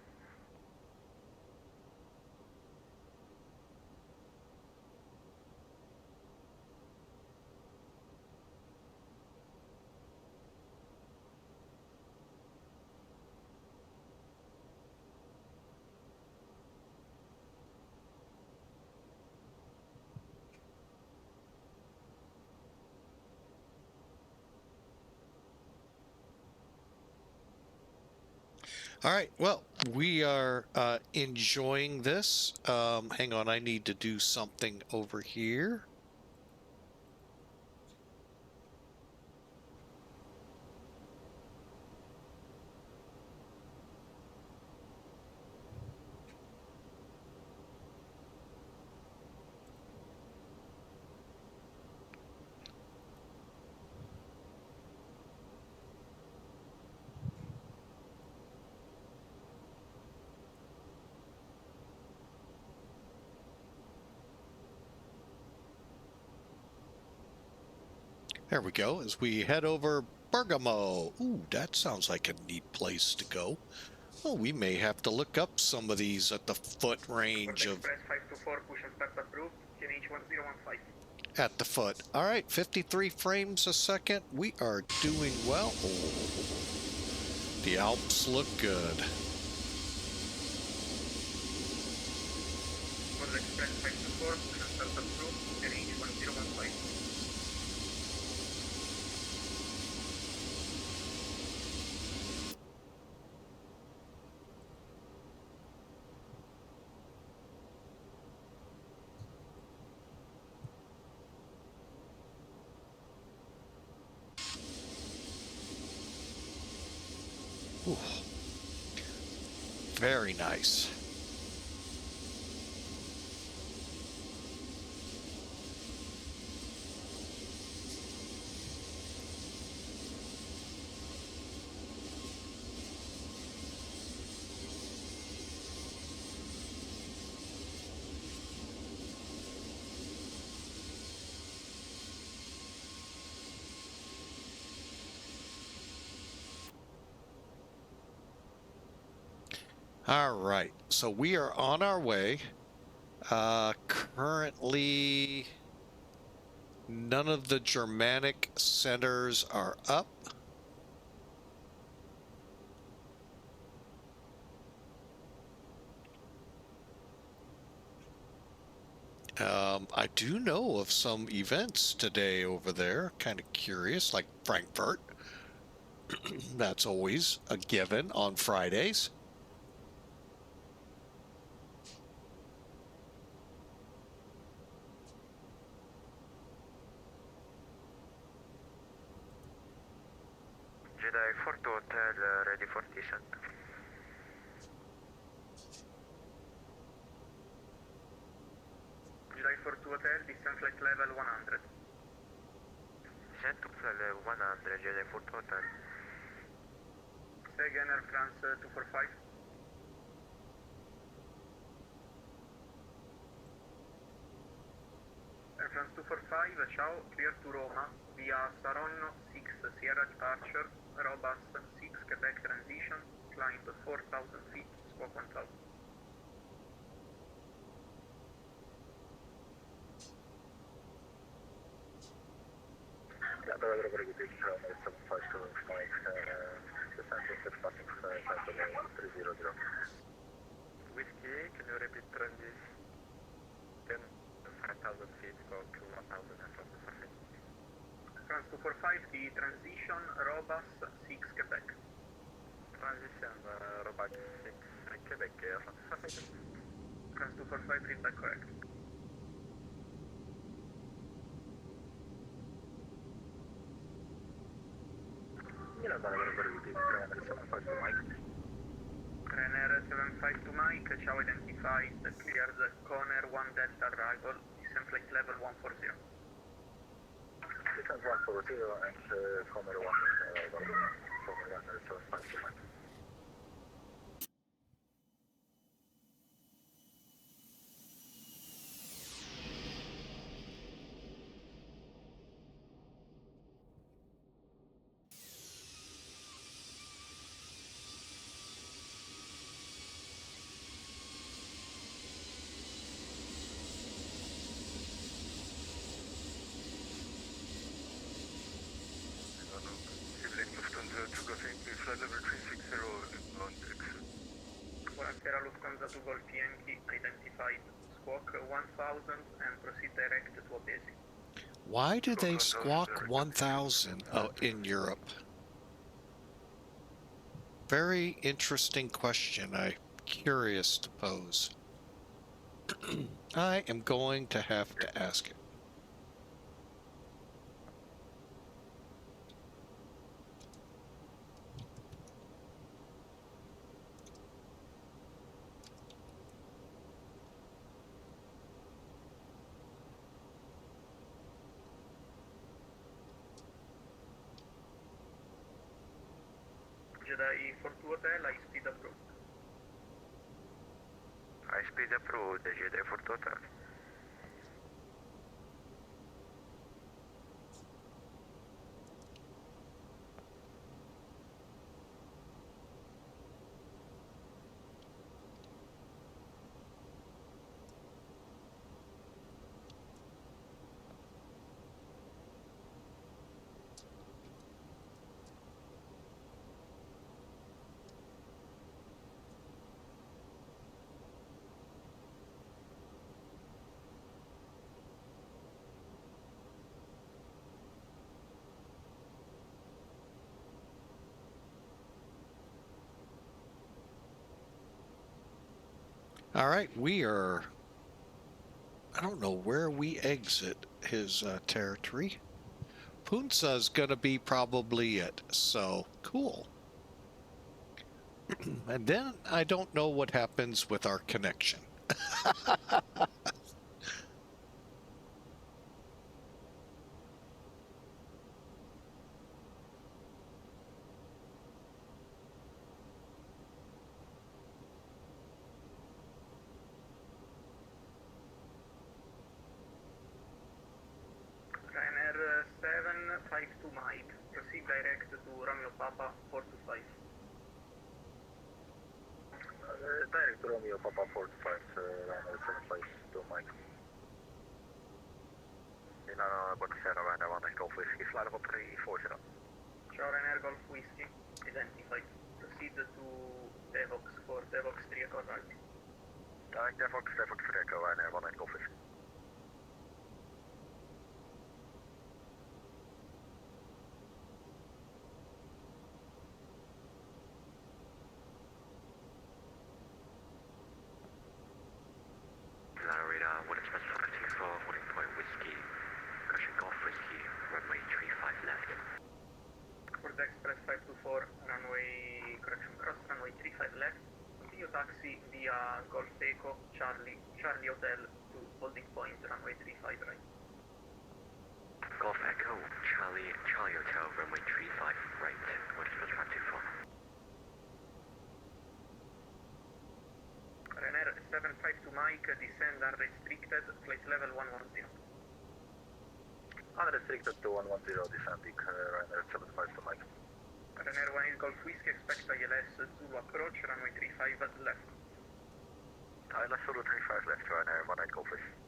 All right, well, we are enjoying this. Hang on, I need to do something over here. There we go, as we head over Bergamo. Ooh, that sounds like a neat place to go. Well, we may have to look up some of these at the foot range of... Express 524, push and start approved, QNH 1015. At the foot. All right, 53 frames a second. We are doing well. Oh, the Alps look good. Express 524, push and start approved, QNH 1015. Ooh. Very nice. All right, so we are on our way. Currently, none of the Germanic centers are up. I do know of some events today over there, kind of curious, like Frankfurt. That's always a given on Fridays. Jedi 42 Hotel, ready for descent. Jedi 42 Hotel, descent flight level 100. Descent to level 100, Jedi 42 Hotel. Say again, Air France 245. Air France 245, ciao, clear to Roma via Saronno 6 Sierra departure, Robus 6 Quebec transition, climb 4,000 feet, squawk 1000. Yeah, very, very good. 752 descending to passing 300. Whiskey, can you repeat transition? 5,000 feet, go to 1,000 and from the surface. France 245, the transition, Robus 6 Quebec. Transition, Robux 6, Quebec, from the surface. France 245, read back correct. Milan Valley, repeat, Ryanair 752 Mike. Ryanair 752 Mike, ciao identified, cleared corner 1 Delta arrival, descent flight level 140. Descent 140 and Comer 1 from Ryanair 752 Mike. Flight level 360 inbound exit. Buonasera Lufthansa to Golf Yankee, identified, squawk 1000 and proceed direct to Obesi. Why do they squawk 1000 in Europe? Very interesting question. I'm curious to pose. I am going to have to ask it. Jeddah Fort Hotel, high speed approach. High speed approach, Jeddah Fort Hotel. All right, I don't know where we exit his territory. PUNSA is going to be probably it, so cool. And then I don't know what happens with our connection. Ryanair 752 Mike, proceed direct to Romeo Papa 425. Direct to Romeo Papa 45, Ryanair 752 Mike. Milano, buonasera, Ryanair 1 Golf Whiskey, flight level 340. Ciao Ryanair Golf Whiskey, identified, proceed to Devox for Devox 3 Echo right. Direct Devox 3 Echo, Ryanair 1 Golf Whiskey. Express 524, runway, correction, cross runway 35 left, continue taxi via Golf Echo, Charlie Hotel to holding point, runway 35 right. Golf Echo, Charlie Hotel, runway 35 right, what is Express 524? Ryanair 752 Mike, descend unrestricted, flight level 110. Unrestricted to 110, descending, Ryanair 752 Mike. Ryanair 18 Golf Whiskey, expect ILS Zulu approach, runway 35 left. ILS Zulu 35 left, Ryanair 18 Golf Whiskey.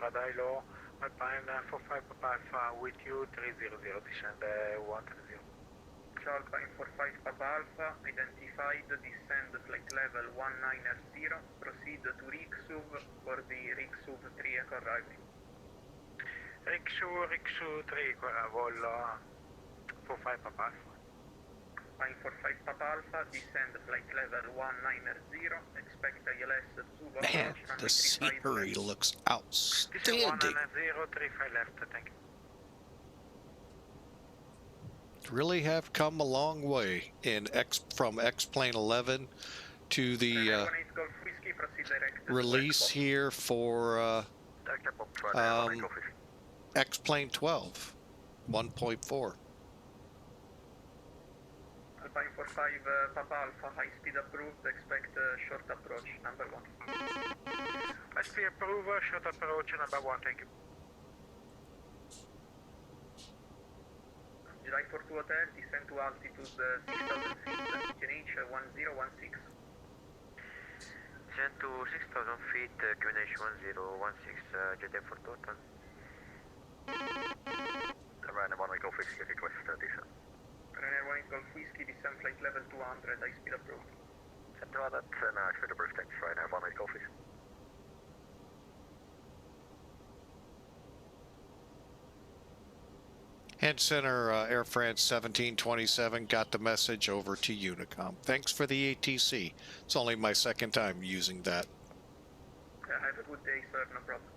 radar low, Alpine 45 Papa Alpha with you, 300, descend 130. Alpine 45 Papa Alpha, identified, descend flight level 190, proceed to Riksuv for the Riksuv 3 echo arriving. Riksu 3 vol 45 Papa Alpha. Alpine 45 Papa Alpha, descend flight level 190, expect ILS 2 Man, approach, the scenery looks Descend outstanding. 190, 35 left, thank you. Really have come a long way in from X-Plane 11 to the Golf Whiskey, proceed direct to release West here for X-Plane 12, 1.4. Alpine 45 Papa Alpha, high speed approved, expect short approach, number 1. High speed approve, short approach, number 1, thank you. July 42 Hotel, descend to altitude 6,000 feet, QNH 1016. Descend to 6,000 feet, QNH 1016, Jet 42 Hotel. Ryanair 1 Golf Whiskey, request descent. Ryanair 1 Golf Whiskey, descend flight level 200, high speed approved. Center that, now expect a brief text, Ryanair 1 Golf Whiskey. And Center Air France 1727 got the message over to Unicom. Thanks for the ATC. It's only my second time using that. Have a good day, sir, no problem.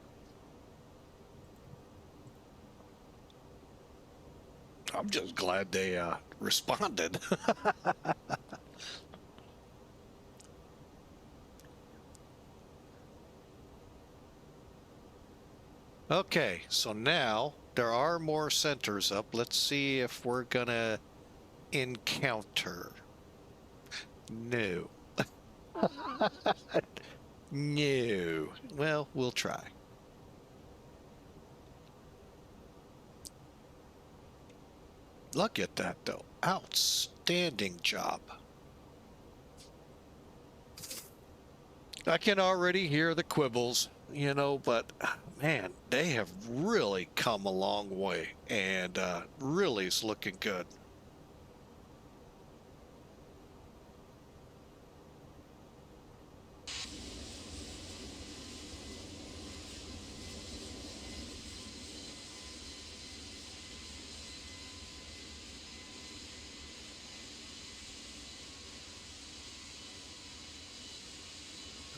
I'm just glad they responded. Okay, so now there are more centers up. Let's see if we're gonna encounter. No. No. Well, we'll try. Look at that, though. Outstanding job. I can already hear the quibbles, you know, but man, they have really come a long way, and really is looking good.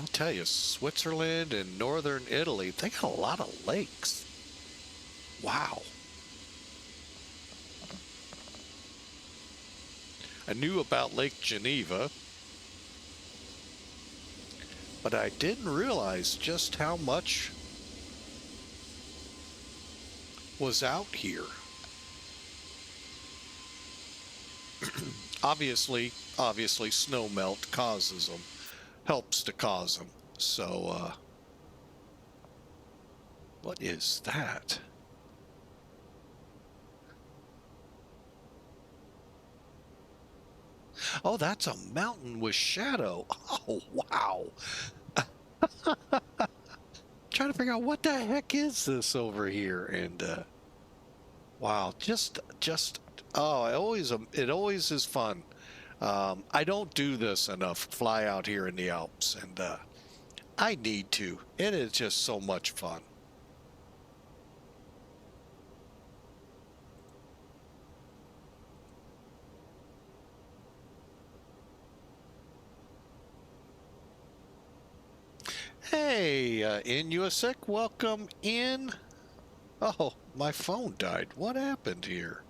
I'll tell you, Switzerland and northern Italy, they got a lot of lakes. Wow. I knew about Lake Geneva, but I didn't realize just how much was out here. Obviously, snow melt causes them. Helps to cause them. So, what is that? Oh, that's a mountain with shadow. Oh, wow. Trying to figure out what the heck is this over here. And, wow, oh, it always is fun. I don't do this enough, fly out here in the Alps, and I need to. It is just so much fun. Hey, Inuasek, welcome in. Oh, my phone died. What happened here?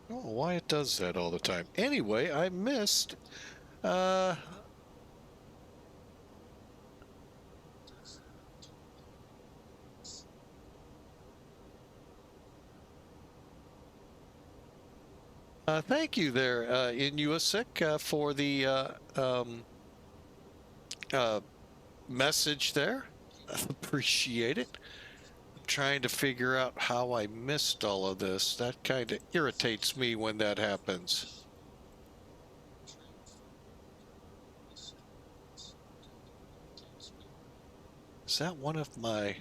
I don't know why it does that all the time. Anyway, I missed thank you there, Inuasik, for the message there. Appreciate it. I'm trying to figure out how I missed all of this. That kind of irritates me when that happens. Is that one of my...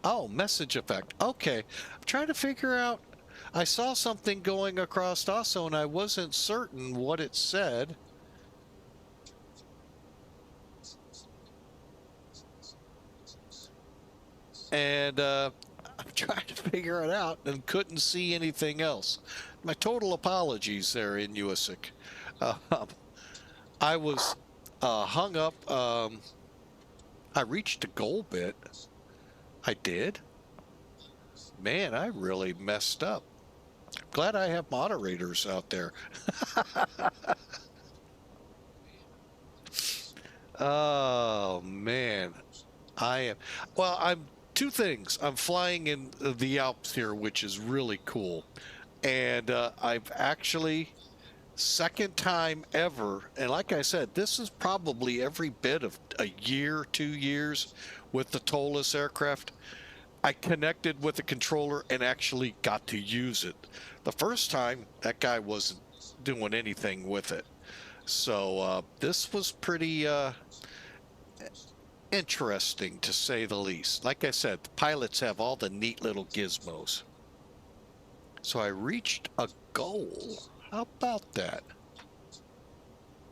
Oh, message effect. Okay. I'm trying to figure out... I saw something going across also, and I wasn't certain what it said. And I'm trying to figure it out and couldn't see anything else. My total apologies there, in Inusic. I was hung up. I reached a goal bit. I did. Man, I really messed up. Glad I have moderators out there. Oh, man. I am. Well, I'm two things. I'm flying in the Alps here, which is really cool. And I've actually, second time ever, and like I said, this is probably every bit of a year, 2 years with the Toliss aircraft. I connected with the controller and actually got to use it. The first time, that guy wasn't doing anything with it. So this was pretty interesting, to say the least. Like I said, the pilots have all the neat little gizmos. So I reached a goal. How about that?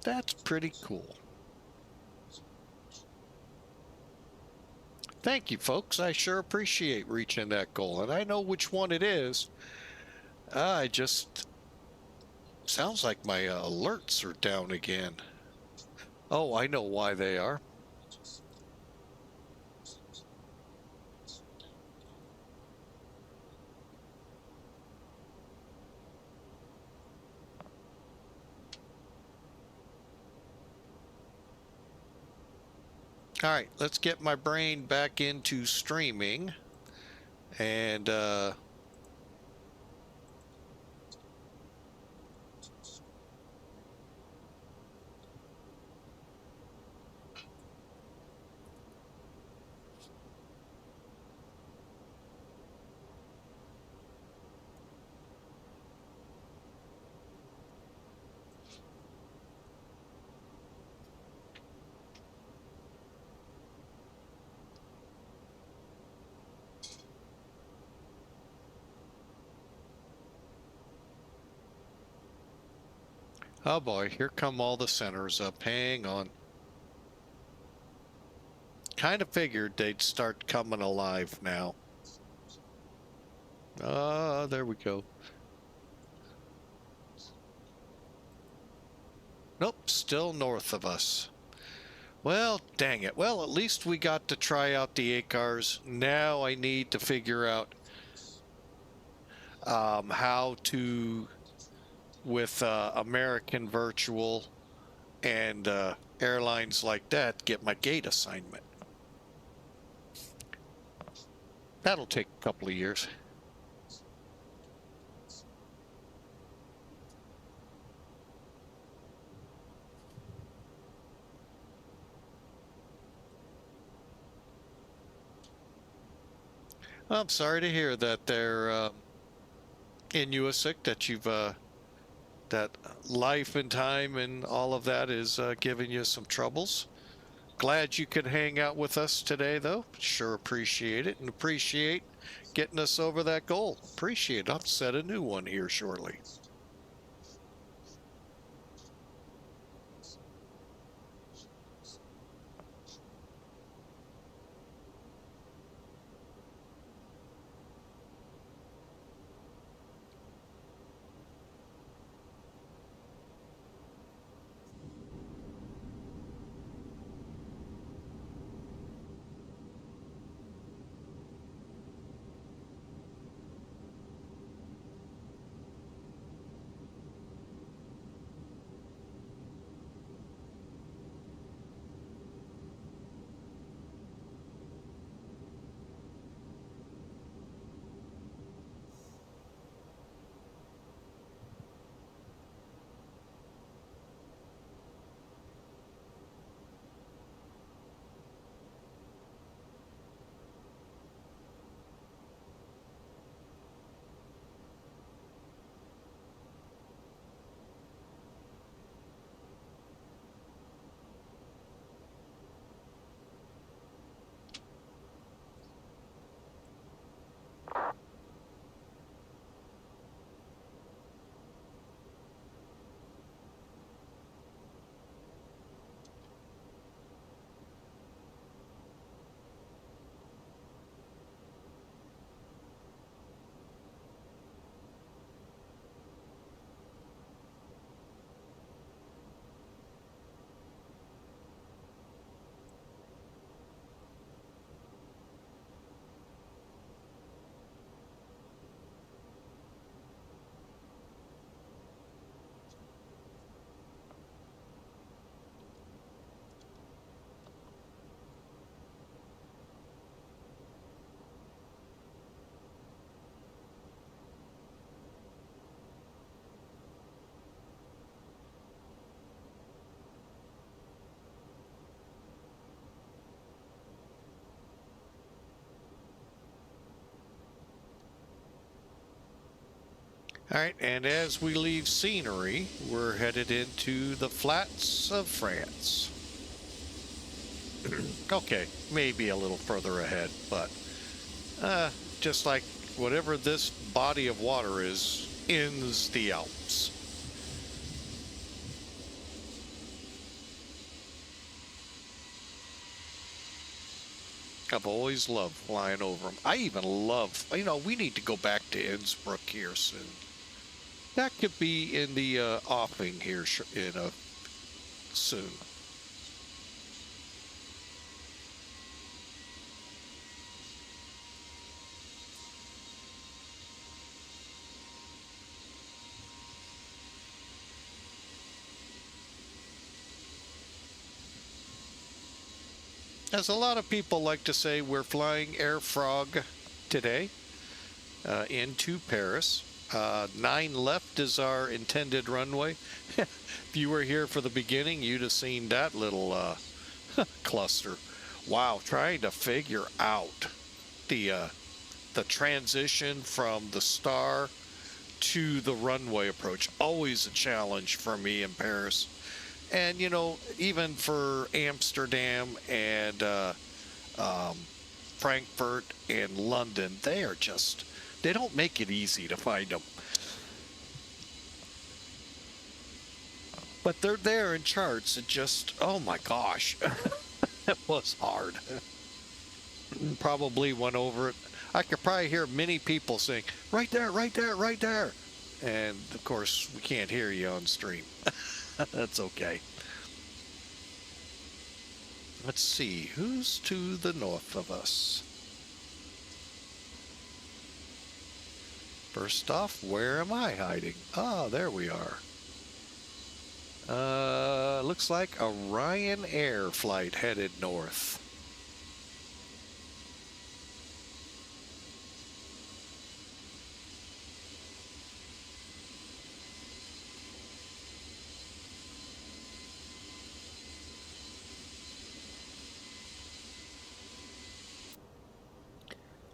That's pretty cool. Thank you, folks. I sure appreciate reaching that goal. And I know which one it is. I just... Sounds like my alerts are down again. Oh, I know why they are. All right, let's get my brain back into streaming. And oh boy, here come all the centers up. Hang on. Kind of figured they'd start coming alive now. There we go. Nope, still north of us. Well, dang it. Well, at least we got to try out the ACARs. Now I need to figure out how to, with American Virtual and airlines like that, get my gate assignment. That'll take a couple of years. I'm sorry to hear that they're in Inusic, that you've that life and time and all of that is giving you some troubles. Glad you could hang out with us today, though. Sure appreciate it, and appreciate getting us over that goal. Appreciate it. I'll set a new one here shortly. All right, and as we leave scenery, we're headed into the flats of France. Okay, maybe a little further ahead, but just like whatever this body of water is, ends the Alps. I've always loved flying over them. I even love, you know, we need to go back to Innsbruck here soon. That could be in the offing here soon. As a lot of people like to say, we're flying Air Frog today into Paris. 9 left is our intended runway. If you were here for the beginning, you'd have seen that little cluster. Wow, trying to figure out the transition from the star to the runway approach. Always a challenge for me in Paris. And, you know, even for Amsterdam and Frankfurt and London, they don't make it easy to find them. But they're there in charts. It just, oh my gosh, it was hard. Probably went over it. I could probably hear many people saying, right there, right there, right there. And of course, we can't hear you on stream. That's okay. Let's see, who's to the north of us? First off, where am I hiding? Ah, there we are. Looks like a Ryanair flight headed north.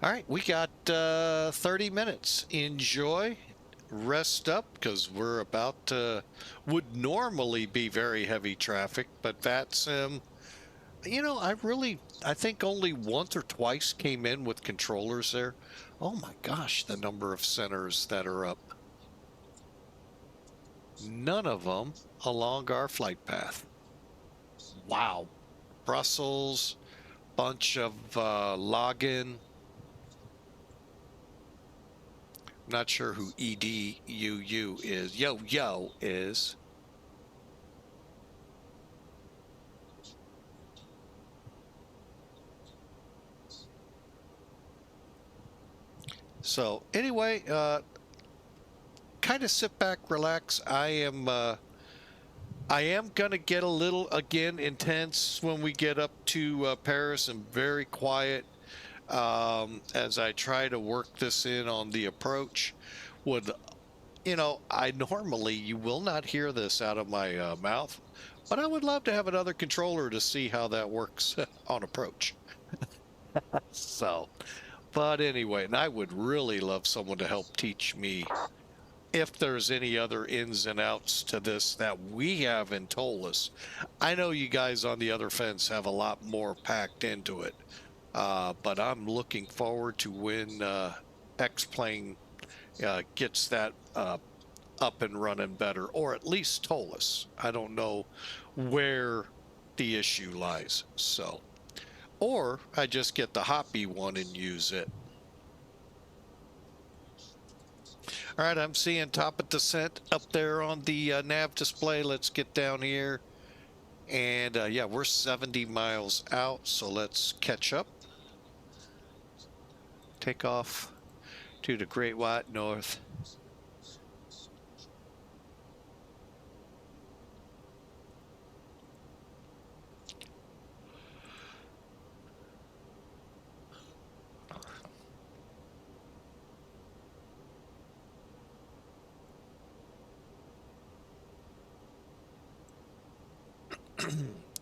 All right, we got 30 minutes. Enjoy, rest up, because we're about to, would normally be very heavy traffic, but VATSIM, you know, I think only once or twice came in with controllers there. Oh my gosh, the number of centers that are up. None of them along our flight path. Wow. Brussels, bunch of login. Not sure who EDUU is. Yo is. So anyway, kind of sit back, relax. I am gonna get a little again intense when we get up to Paris, and very quiet. As I try to work this in on the approach. You know, you will not hear this out of my mouth, but I would love to have another controller to see how that works on approach. So, but anyway, and I would really love someone to help teach me if there's any other ins and outs to this that we have in Toliss. I know you guys on the other fence have a lot more packed into it. But I'm looking forward to when X-Plane gets that up and running better, or at least Toliss. I don't know where the issue lies. So, or I just get the Hoppy one and use it. All right, I'm seeing top of descent up there on the nav display. Let's get down here. And yeah, we're 70 miles out, so let's catch up. Take off to the Great White North.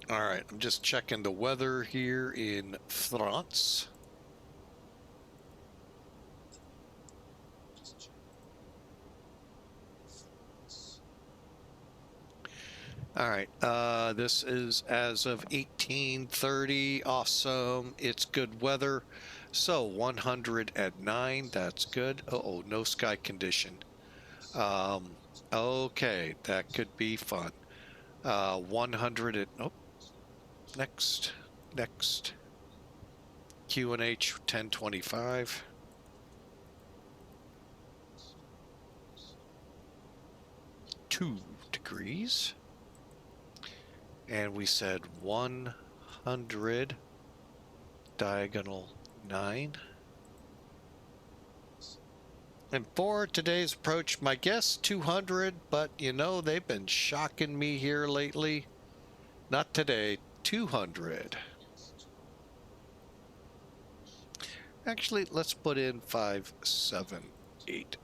All right, I'm just checking the weather here in France. All right, this is as of 18:30. Awesome. It's good weather. So 109, that's good. Uh-oh, no sky condition. Okay, that could be fun. 100 and, oh, next. QNH 1025. Two degrees. And we said 100 diagonal 9. And for today's approach, my guess 200, but you know, they've been shocking me here lately. Not today, 200. Actually, let's put in 578.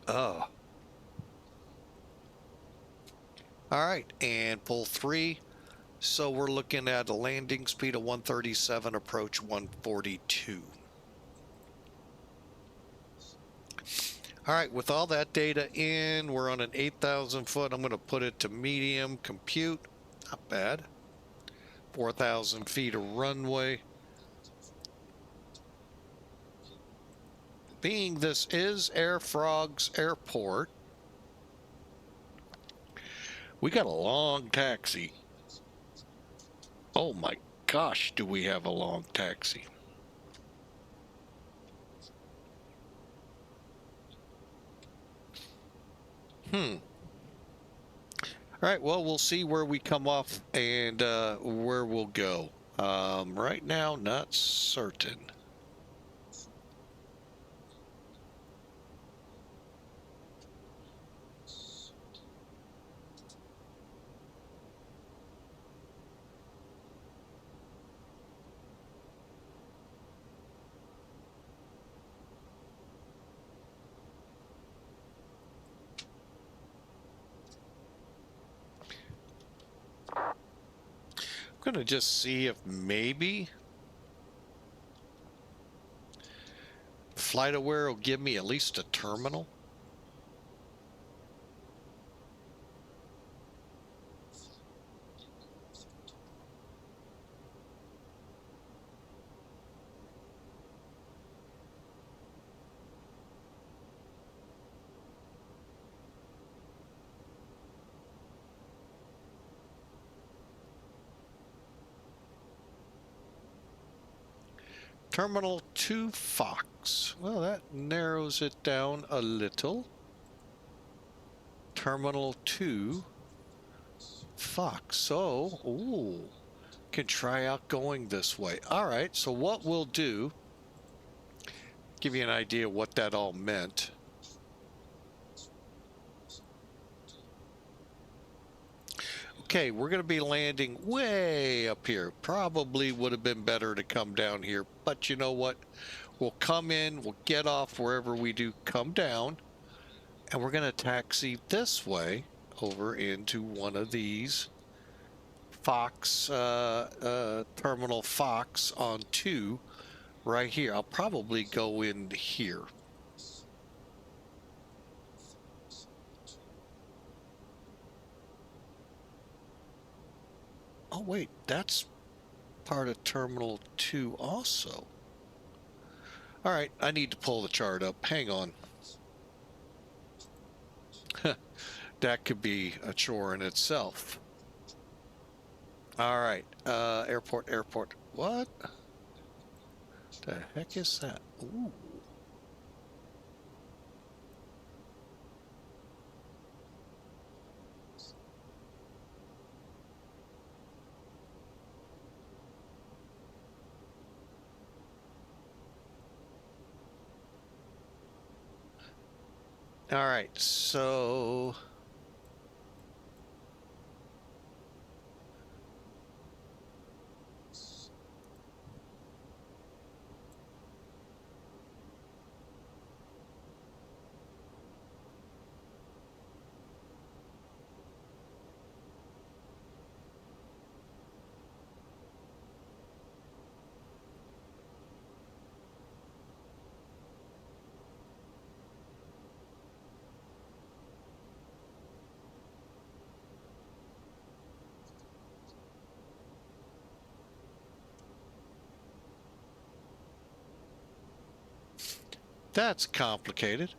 Oh. All right, and pull 3. So we're looking at a landing speed of 137, approach 142. All right, with all that data in, we're on an 8,000 foot. I'm going to put it to medium compute. Not bad. 4,000 feet of runway. Being this is Air Frogs Airport, we got a long taxi. Oh my gosh, do we have a long taxi. All right, well, we'll see where we come off and where we'll go. Right now, not certain. I'm going to just see if maybe FlightAware will give me at least a terminal. Terminal 2 Fox. Well, that narrows it down a little. Terminal 2 Fox. So, ooh, can try out going this way. All right, so what we'll do, give you an idea what that all meant. Okay, we're going to be landing way up here. Probably would have been better to come down here, but you know what? We'll come in, we'll get off wherever we do come down, and we're going to taxi this way over into one of these Fox, Terminal Fox on 2 right here. I'll probably go in here. Oh, wait, that's part of Terminal 2 also. All right, I need to pull the chart up. Hang on. That could be a chore in itself. All right, airport. What the heck is that? Ooh. All right, so That's complicated.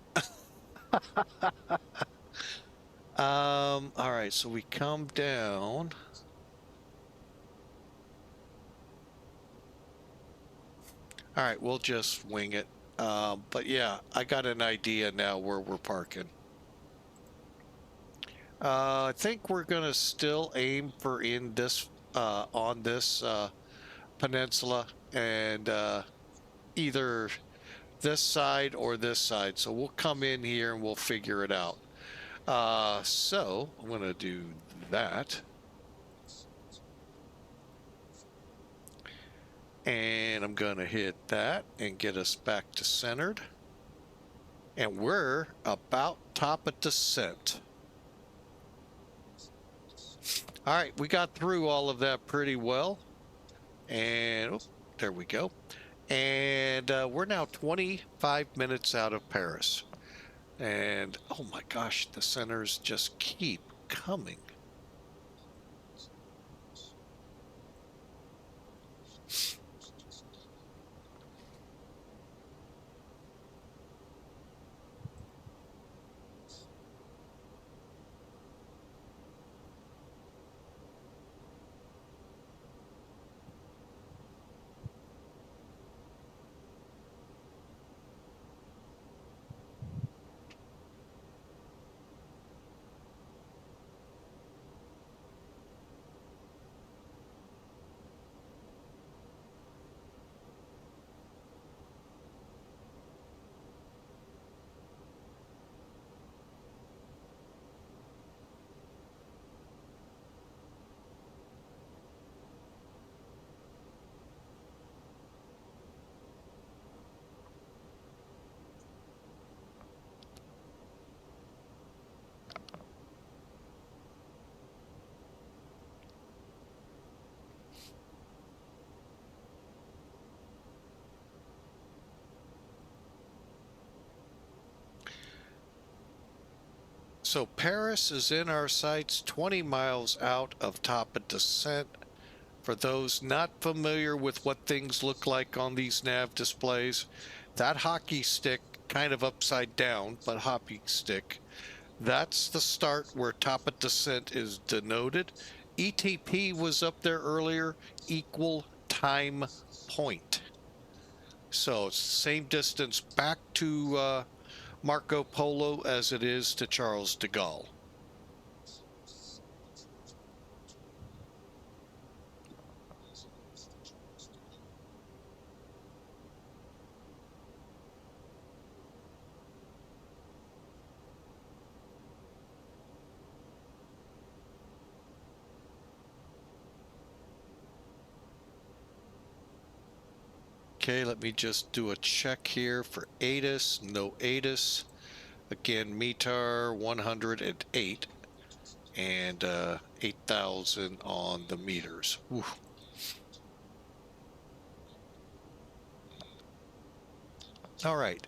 All right, so we come down. All right, we'll just wing it. But yeah, I got an idea now where we're parking. I think we're gonna still aim for in this on this peninsula, and either this side or this side. So we'll come in here and we'll figure it out. So I'm gonna do that. And I'm gonna hit that and get us back to centered. And we're about top of descent. All right, we got through all of that pretty well. And oh, there we go. And we're now 25 minutes out of Paris. And oh my gosh, the centers just keep coming. So Paris is in our sights, 20 miles out of top of descent. For those not familiar with what things look like on these nav displays, that hockey stick, kind of upside down, but hockey stick, that's the start where top of descent is denoted. ETP was up there earlier, equal time point. So it's the same distance back to Marco Polo as it is to Charles de Gaulle. Okay, let me just do a check here for ADOS, no ADOS. Again, METAR 108 and 8,000 on the meters. Whew. All right.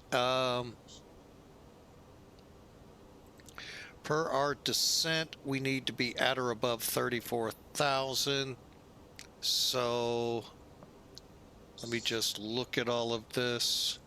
Per our descent, we need to be at or above 34,000. So let me just look at all of this.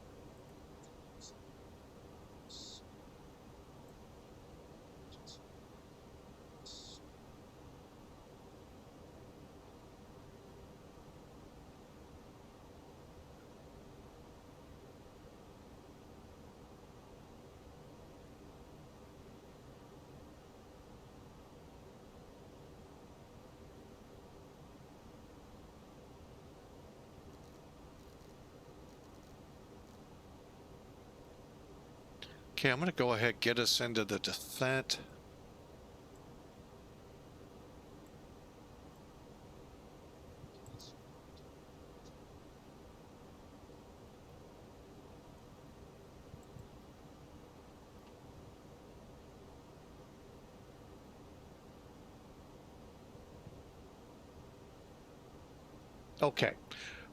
Okay, I'm going to go ahead, get us into the descent. Okay.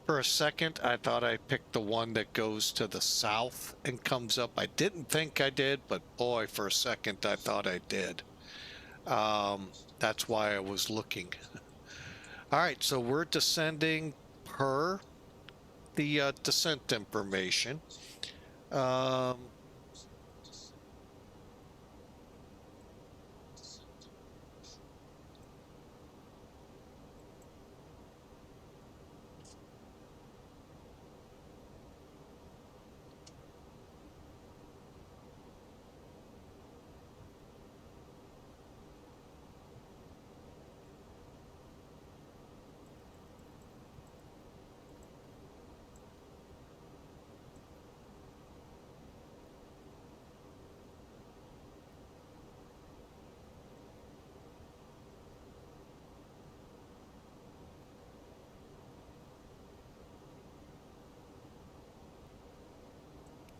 For a second, I thought I picked the one that goes to the south and comes up. I didn't think I did, but boy, for a second, I thought I did. That's why I was looking. All right, so we're descending per the descent information. Um,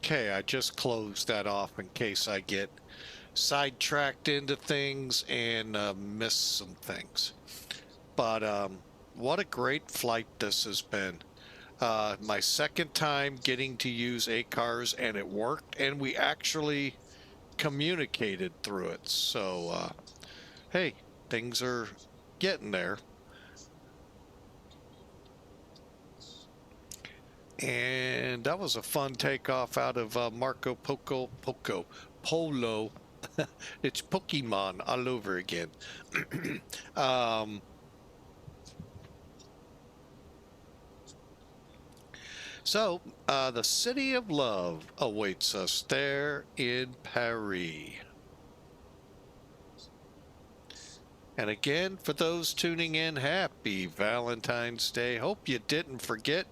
okay, I just closed that off in case I get sidetracked into things and miss some things. But what a great flight this has been. My second time getting to use ACARS, and it worked, and we actually communicated through it. So, hey, things are getting there. And that was a fun takeoff out of Polo. It's Pokemon all over again. So, the City of Love awaits us there in Paris. And again, for those tuning in, happy Valentine's Day. Hope you didn't forget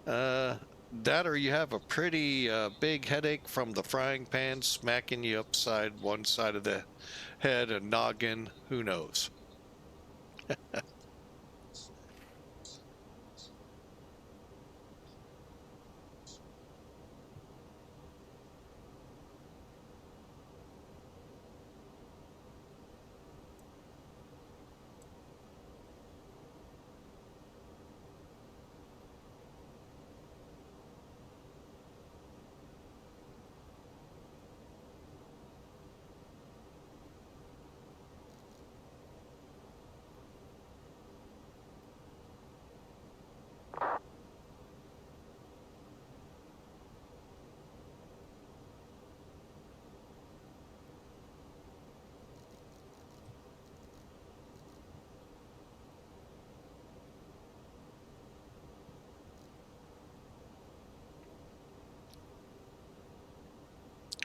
that, or you have a pretty big headache from the frying pan smacking you upside one side of the head, a noggin, who knows.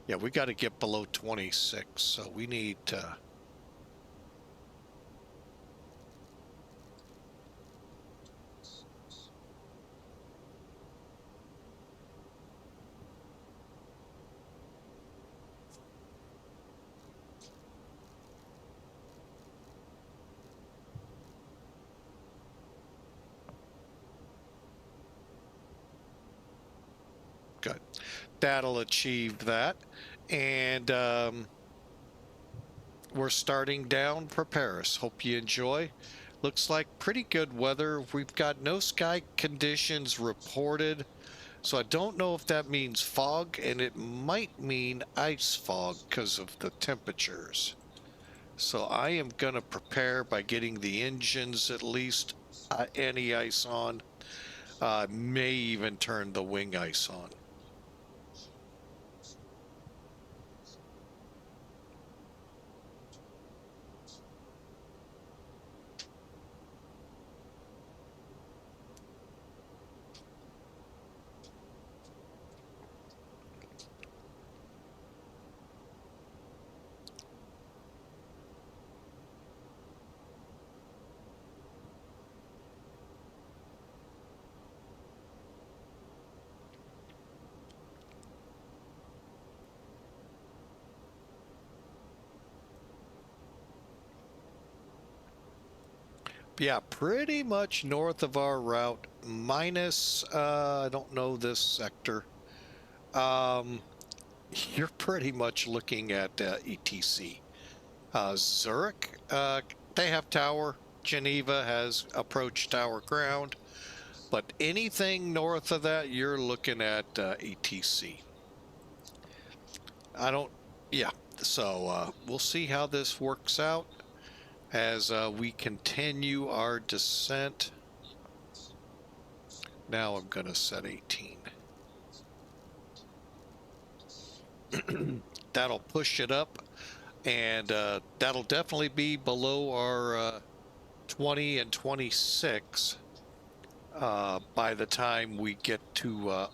Yeah, we got to get below 26, so we need to. Good. That'll achieve that. And we're starting down for Paris. Hope you enjoy. Looks like pretty good weather. We've got no sky conditions reported. So I don't know if that means fog, and it might mean ice fog because of the temperatures. So I am going to prepare by getting the engines at least anti-ice on. May even turn the wing ice on. Yeah, pretty much north of our route, minus, I don't know this sector. You're pretty much looking at ETC. Zurich, they have tower. Geneva has approach tower ground. But anything north of that, you're looking at ETC. Yeah. So we'll see how this works out as we continue our descent. Now I'm going to set 18. That'll push it up, and that'll definitely be below our 20 and 26 by the time we get to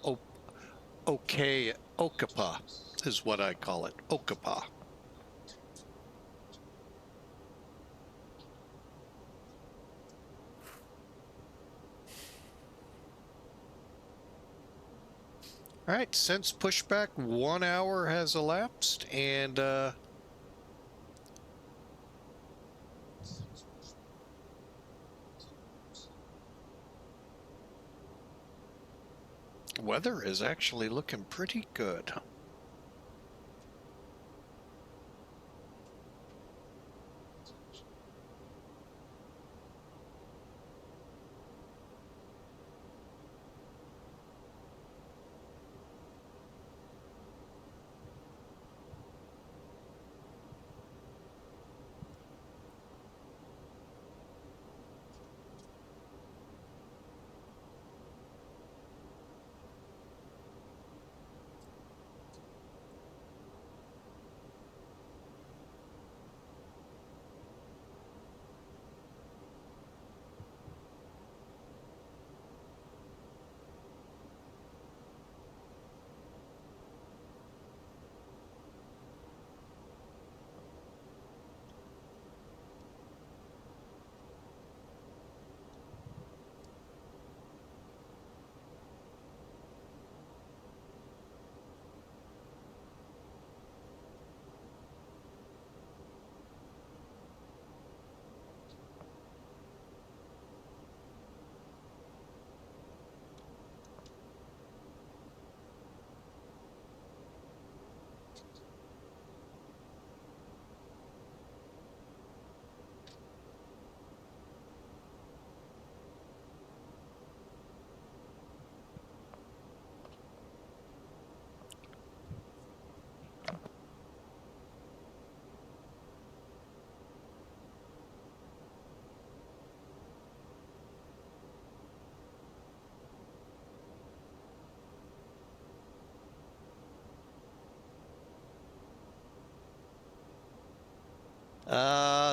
Okapa is what I call it, Okapa. All right, since pushback, 1 hour has elapsed, and weather is actually looking pretty good.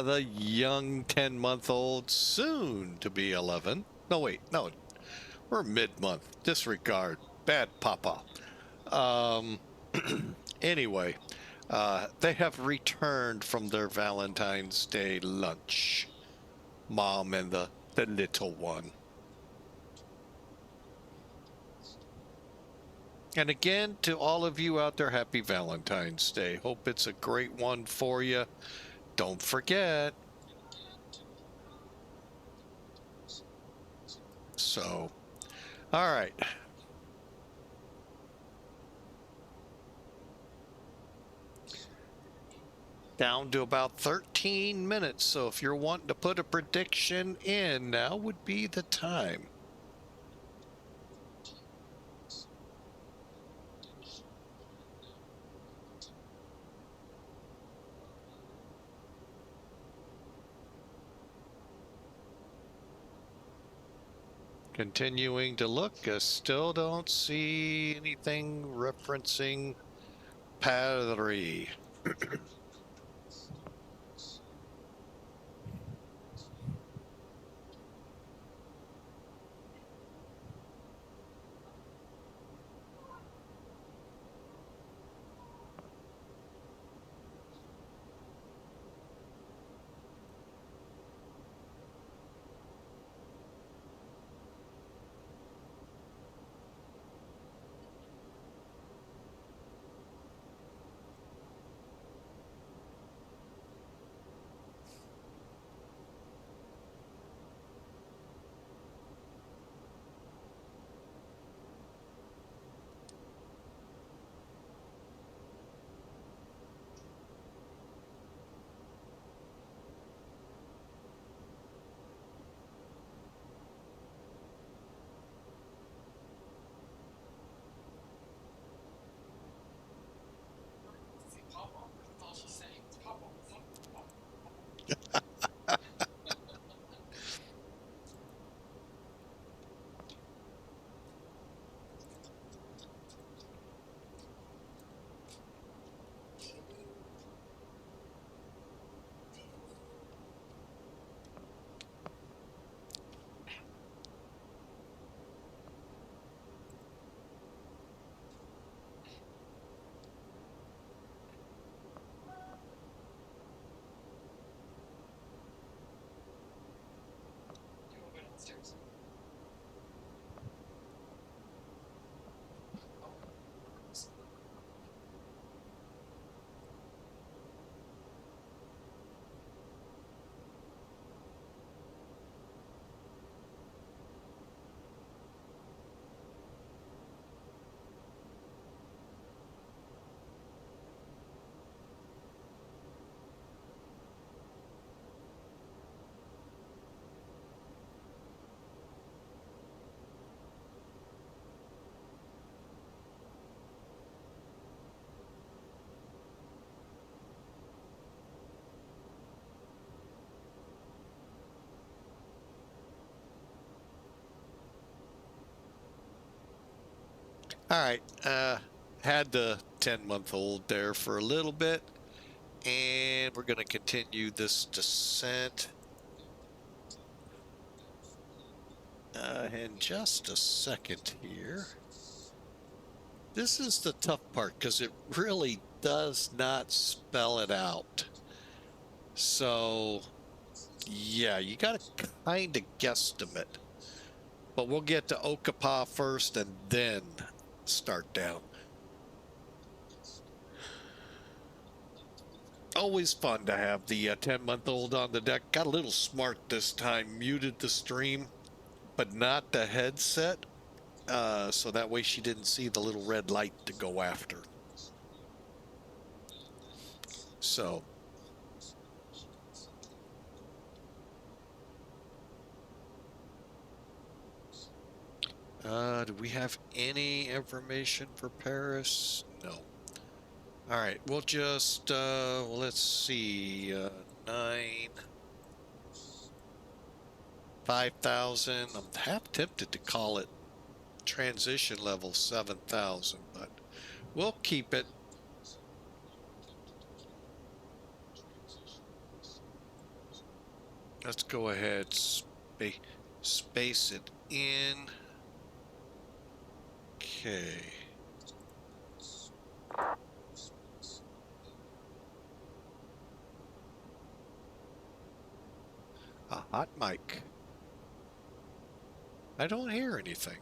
The young 10-month-old, soon to be 11. No, wait, no, we're mid-month. Disregard. Bad papa. Anyway, they have returned from their Valentine's Day lunch. Mom and the little one. And again, to all of you out there, happy Valentine's Day. Hope it's a great one for you. Don't forget. So, all right. Down to about 13 minutes. So if you're wanting to put a prediction in, now would be the time. Continuing to look, I still don't see anything referencing Padre. All right. Had the 10-month-old there for a little bit, and we're going to continue this descent. In just a second here. This is the tough part because it really does not spell it out. So, yeah, you got to kind of guesstimate. But we'll get to Okapa first and then start down. Always fun to have the 10-month-old on the deck. Got a little smart this time. Muted the stream, but not the headset. So that way she didn't see the little red light to go after. So. Do we have any information for Paris? No. All right, we'll just, let's see, 5,000. I'm half tempted to call it transition level 7,000, but we'll keep it. Let's go ahead, space it in. Okay. A hot mic. I don't hear anything.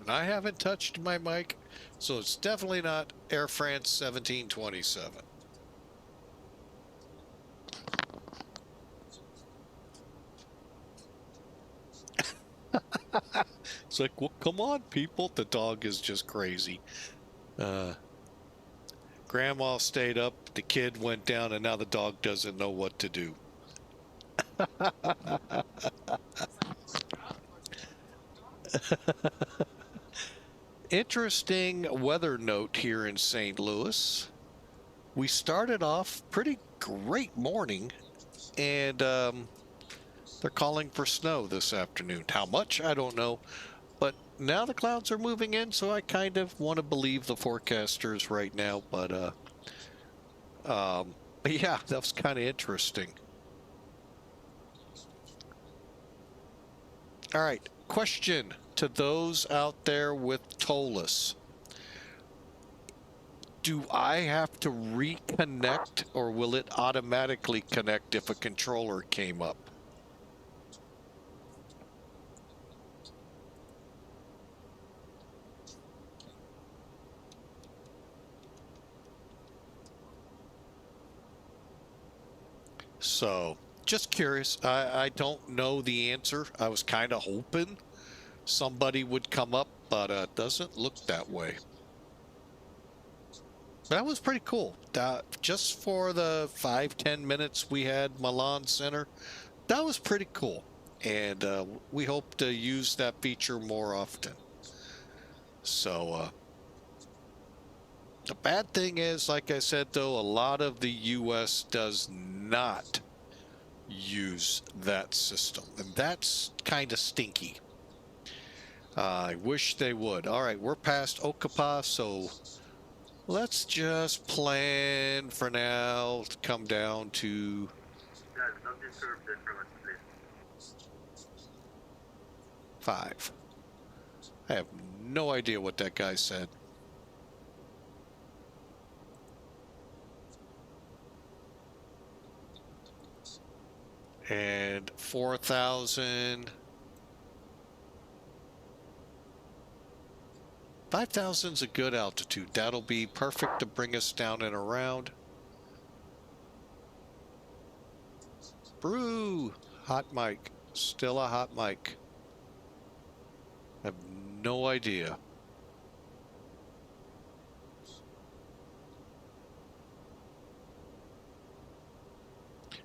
And I haven't touched my mic, so it's definitely not Air France 1727. It's like, well, come on, people. The dog is just crazy. Grandma stayed up, the kid went down, and now the dog doesn't know what to do. Interesting weather note here in St. Louis. We started off pretty great morning, and they're calling for snow this afternoon. How much? I don't know. But now the clouds are moving in, so I kind of want to believe the forecasters right now. But yeah, that was kind of interesting. All right, question to those out there with Toliss. Do I have to reconnect, or will it automatically connect if a controller came up? So, just curious. I don't know the answer. I was kind of hoping somebody would come up, but it doesn't look that way. That was pretty cool. Just for the 5-10 minutes we had Milan Center, that was pretty cool. And we hope to use that feature more often. So, the bad thing is, like I said, though, a lot of the U.S. does not use that system. And that's kind of stinky. I wish they would. All right, we're past Okapa, so let's just plan for now to come down to... Guys, don't disturb the frequency, please. 5. I have no idea what that guy said. And 4,000. 5,000's a good altitude. That'll be perfect to bring us down and around. Brew. Hot mic. Still a hot mic. I have no idea.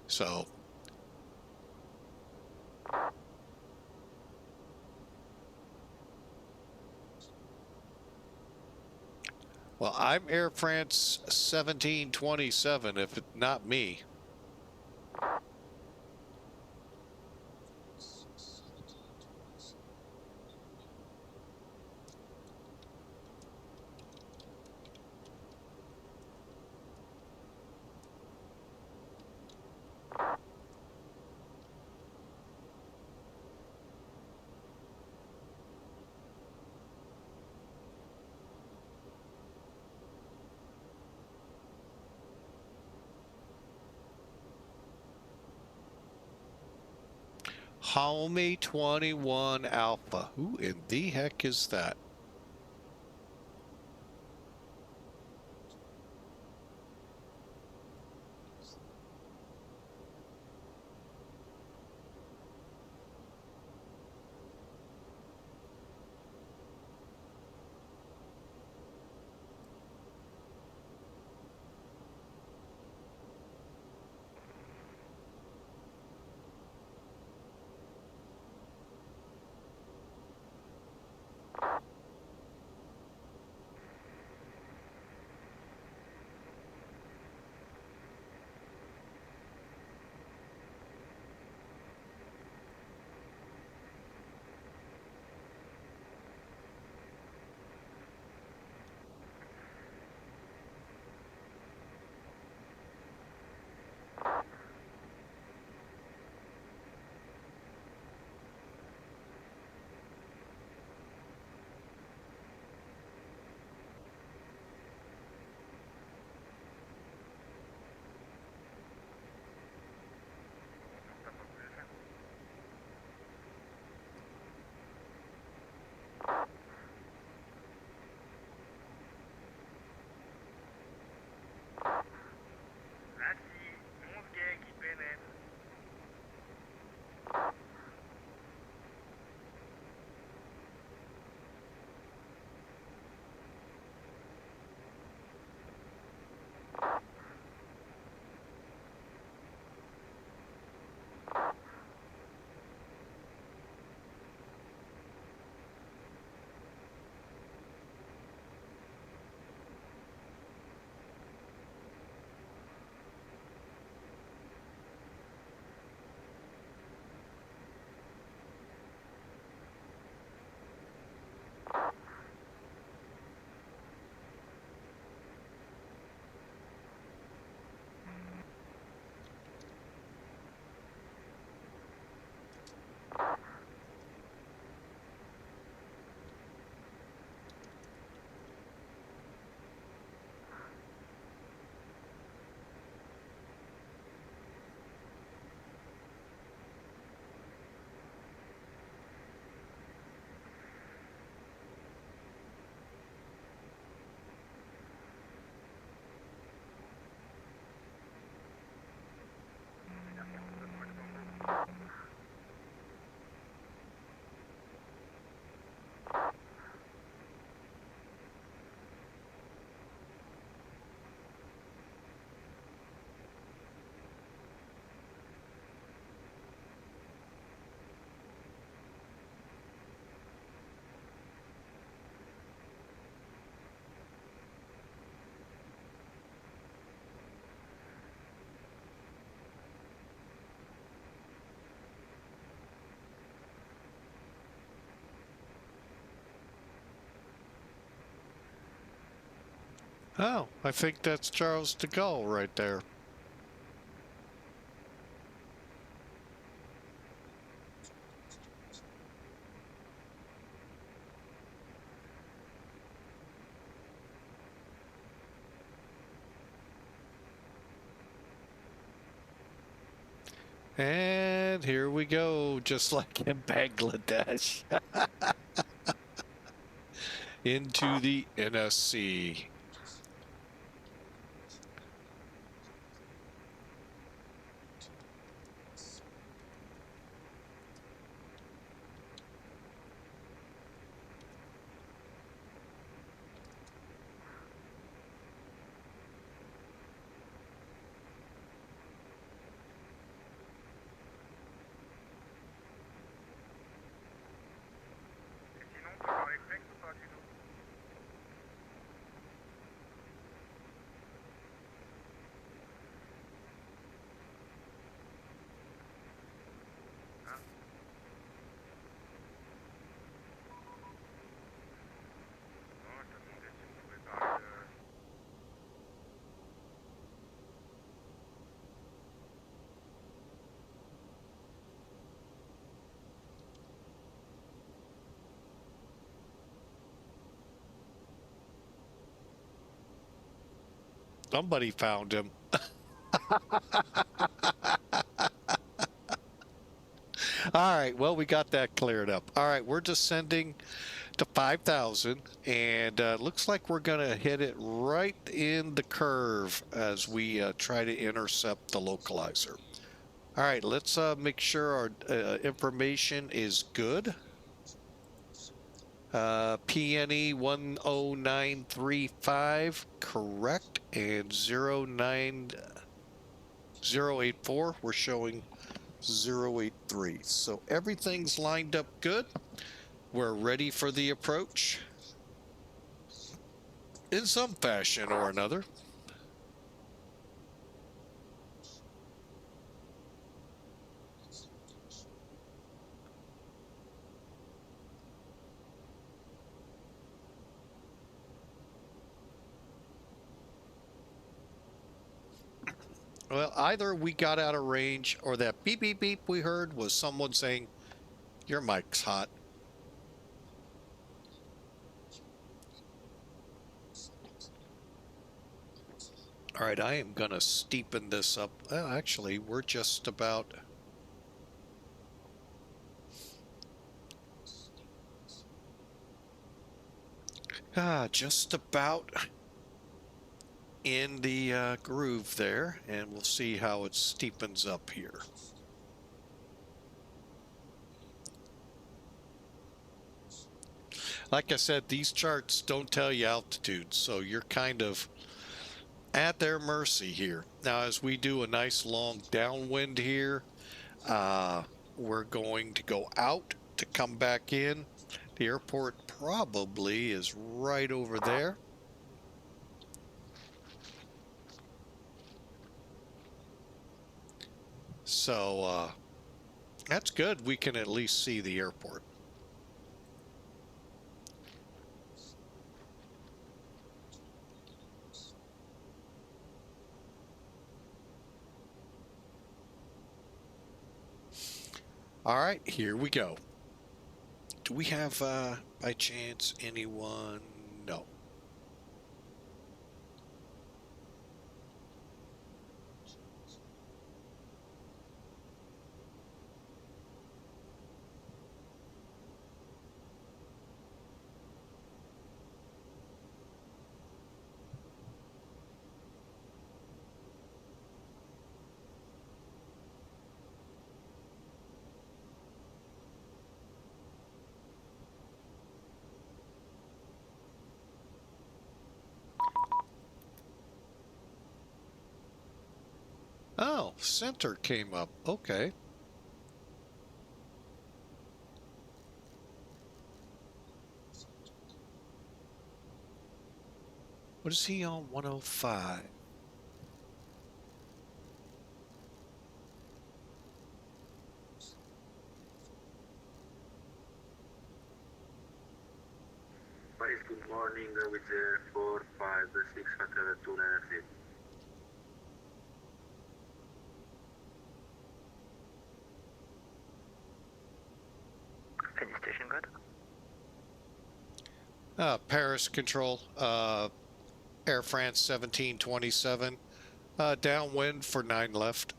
So. Well, I'm Air France 1727, if it's not me. Homie 21 Alpha. Who in the heck is that? Oh, I think that's Charles de Gaulle right there. And here we go, just like in Bangladesh. Into the NSC. Somebody found him. All right, well, we got that cleared up. All right, we're descending to 5,000, and looks like we're going to hit it right in the curve as we try to intercept the localizer. All right, let's make sure our information is good. PNE 10935, correct, and 09084, we're showing 083. So everything's lined up good. We're ready for the approach in some fashion or another. Well, either we got out of range or that beep, beep, beep we heard was someone saying, your mic's hot. All right, I am going to steepen this up. Well, actually, we're just about... just about in the groove there, and we'll see how it steepens up here. Like I said, these charts don't tell you altitude, so you're kind of at their mercy here. Now, as we do a nice long downwind here, we're going to go out to come back in. The airport probably is right over there. So that's good. We can at least see the airport. All right, here we go. Do we have, by chance, anyone? No. Oh, center came up. Okay. What is he on? 105. Paris, good morning with 456 Hotel 290. Any station good? Paris control, Air France 1727, downwind for 9 left.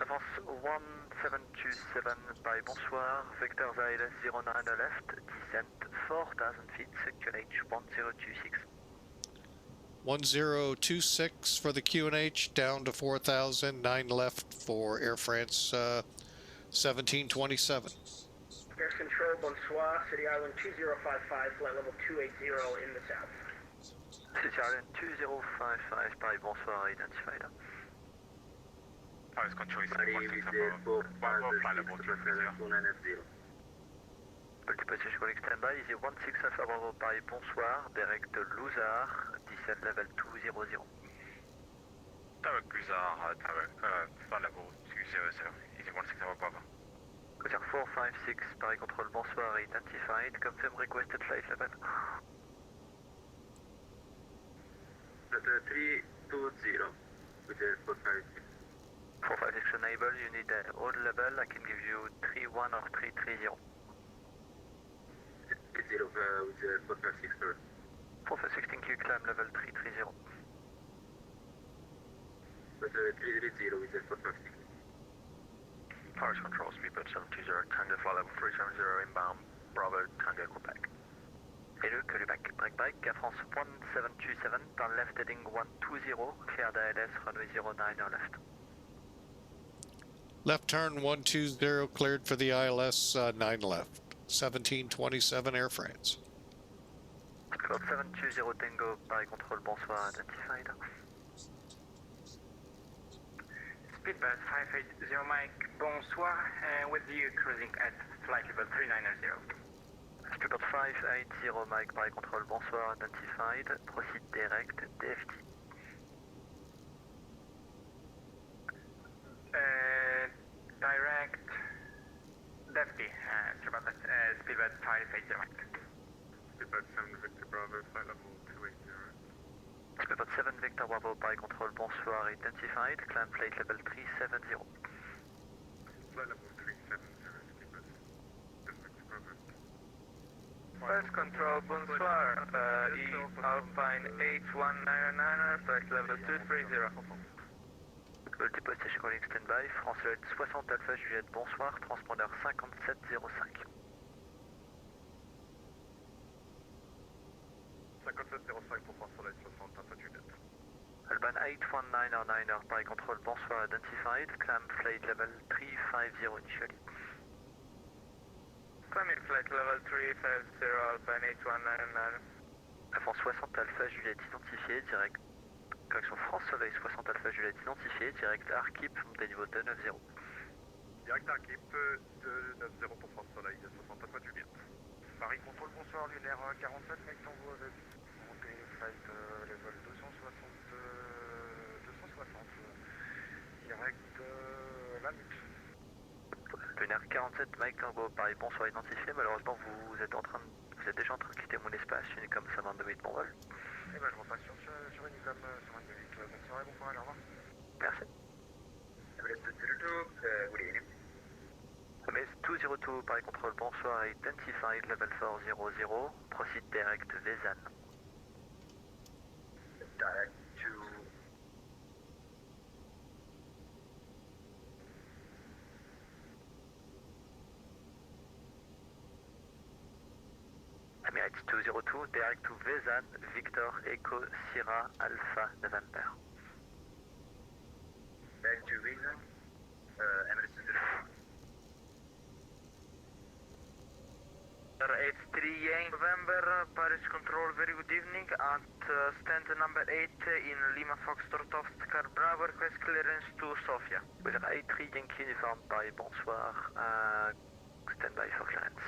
Avance 1727 by bonsoir, vector ILS 09 left, descent 4,000 feet, QNH 1026. 1026 for the QNH, down to 4,000, 9 left for Air France 1727. Air Control, bonsoir, City Island 2055, flight level 280 in the south. City Island 2055 by bonsoir, identified. Paris Control is Paris with 456 Hotel 290. Multiple station calling standby, is 16 Alpha Bravo by bonsoir, direct Louzard, descent level 200. Direct Guzard, flight level 200, easy 16 Alpha Bravo. Cruiser 456, Paris Control, bonsoir, identified, confirm requested flight level. At 320 with 456. 456 enable, you need a old level, I can give you 31 or 330. 30 with 456 first. 456, thank you, climb level 330. But 330 with 456. Forest Control, Speedbird 720, Tango Flight Level 370 inbound, Bravo, Tango, Quebec. Hello, Quebec, break bike, Air France 1727, turn left heading 120, clear the ILS, runway 09 or left. Left turn 120, cleared for the ILS 9 left. 1727 Air France. Code 720 Tango, Paris Control, bonsoir, identified. Speedbird 580 Mike, bonsoir, with you cruising at flight level 390. Speedbird 580 Mike, Paris Control, bonsoir, identified, proceed direct, DFT. Direct, DFT, Speedbird 580 Mike. Speedbird 7 Victor Bravo, flight level 280. Speedbird 7 Victor Bravo, Paris Control, bonsoir, identified, climb flight level 370. Flight level 370, Speedbird 7 Victor Bravo. First Control, bonsoir, Alpine 8199, flight level 230. Multiple station calling standby, France 60 Alpha Juliette, bonsoir, transpondeur 5705. 5705 pour France Soleil 60 Alpha Juliette. Alban 819er, Paris Control, bonsoir, identified, climb flight level 350 initially. Climbing flight level 350, Alpine 8199. Air France 60 Alpha Juliette identifié, direct. Correction France Soleil 60 Alpha Juliette identifié, direct Arkip, montée niveau 290. Direct Arkip, 290 pour France Soleil 60 Alpha Juliette. Paris Control, bonsoir, lunaire 47, make tango avec montée flight level 260, direct la LIPZ. Lunaire 47, Mike Tango, Paris, bonsoir, identifié, malheureusement vous êtes déjà en train de quitter mon espace, Unicom 122 mon vol. Eh ben je repasse sur Unicom 128, bonne soirée, bon courage, au revoir. Merci. MS 202, Paris Control, bonsoir, identified, level 400, proceed direct, Vezan. Direct to... Emirates 202, direct to Vezan, Victor, Echo, Sierra, Alpha, November. Back to Vezan, Emirates 202. It's 3 November, Paris Control, very good evening. At stand number 8 in Lima Foxtrot Oscar Bravo, request clearance to Sofia. With an A3 Yankee uniform, Paris, bonsoir, stand by for clearance.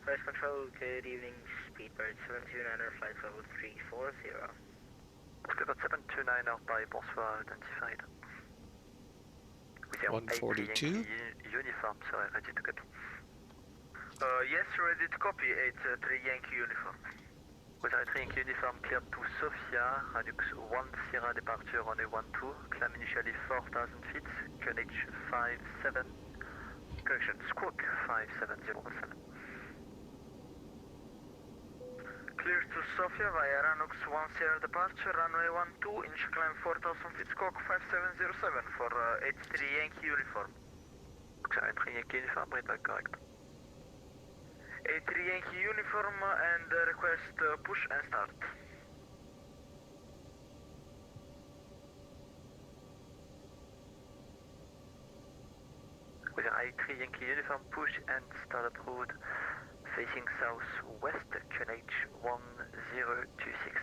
Paris Control, good evening, Speedbird 729er, flight level 340. Speedbird 729er, Paris, bonsoir, identified. With your 142. A3 uniform, sorry, ready to copy. Yes, ready to copy. It's 3 Yankee uniform. With our A3 Yankee uniform cleared to Sofia, Radix 1 Sierra departure on a 12, climb initially 4,000 feet, QNH 57, correction, squawk 5707. Clear to Sofia via Ranux 1 Sierra departure, runway 12, inch climb 4,000 feet, squawk 5707 for H3 Yankee uniform. A3 Yankee uniform, read back correct. A3 Yankee uniform and request push and start. With an A3 Yankee uniform, push and start approved, facing southwest, QNH 1026.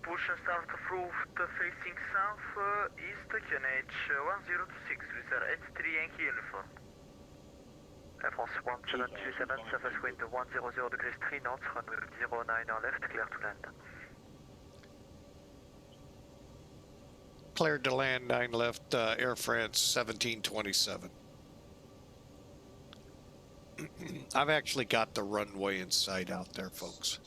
Push and start approved, facing south east, QNH 1026 with H3 Yankee uniform. Air France 1727, surface wind 100 degrees 3 knots, runway 09 left, clear to land. Cleared to land 9 left, Air France 1727. I've actually got the runway in sight out there, folks.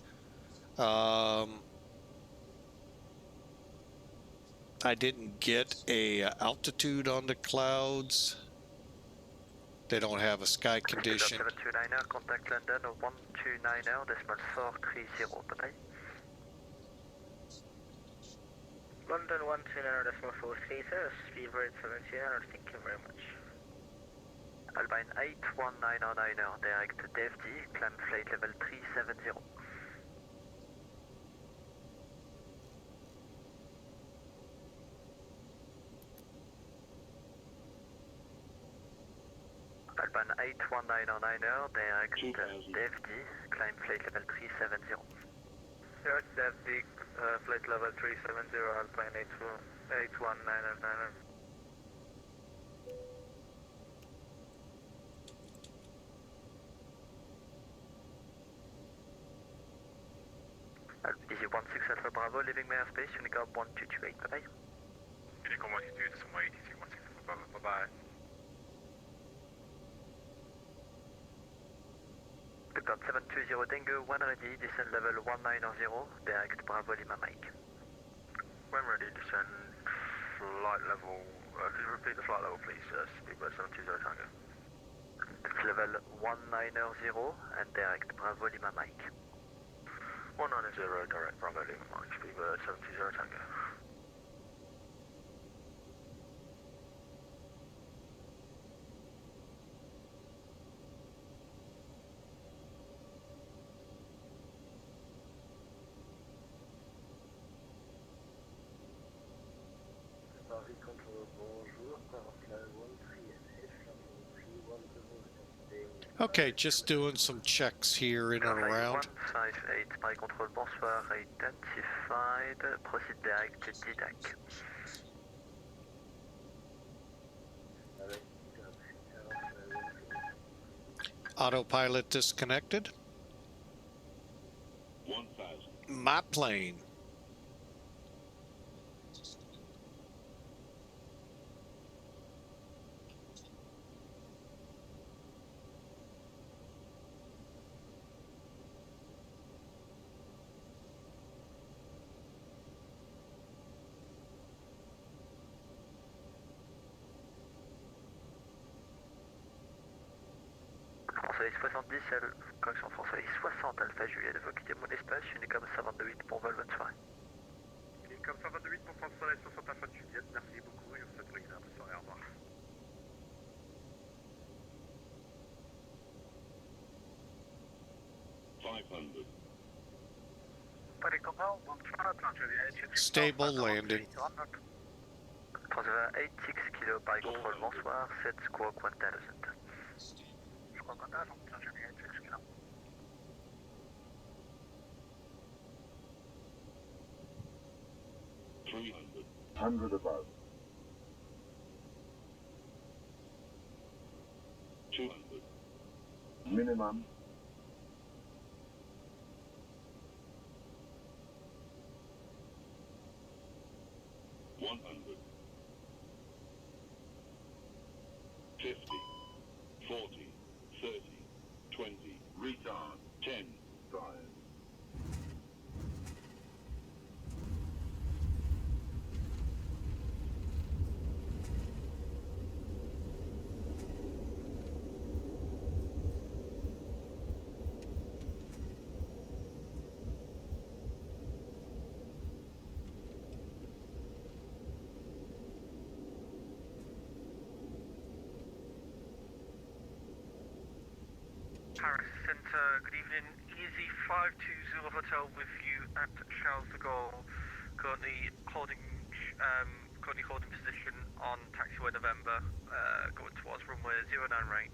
I didn't get a altitude on the clouds. They don't have a sky condition. 729er, contact London 129er.430, bye-bye. London 129.430, speedbird 729er, thank you very much. Alpine 81909er, direct DFD, climb flight level 370. Alpine 81909er, direct DFD, climb flight level 370. Yes, DFD, flight level 370, Alpine 81909er. LPG 16 Alpha Bravo, leaving my airspace, Unicor 1228, bye-bye. Unicor 122, this is my ATC 16 Alpha Bravo, bye-bye. Unicor 720 Tango, 1 ready, descend level 190, direct Bravo Lima Mike. When ready, descend flight level, could you repeat the flight level please, speedbird 720 Tango. It's level 190 and direct Bravo Lima Mike. 190, direct Bravo Lima Mike, speedbird 720 Tango. Paris control, bonjour, Paris 13F, Okay, just doing some checks here in and around. 158, Paris control, bonsoir, identified, proceed direct DDAC. Autopilot disconnected. 1000. My plane. Soleil 70, correction France Soleil 60 Alpha Juliet, vous quittez mon espace, Unicom 128 pour vol, bonne soirée. Unicom 128 pour France Soleil 60 Alpha Juliet, merci beaucoup et on vous souhaite une agréable soirée, au revoir. Stable landing. Transfer 86 kilo, Paris control, bonsoir, 7 squawk 1000. Squawk 1000, Germany 86 kilo. $300 above. 200. Minimum. $100. 50. 40. 30. 20. Retard. 10. 5. Paris Centre, good evening. Easy 520 Hotel with you at Charles de Gaulle. Currently holding position on taxiway November, going towards runway 09 right.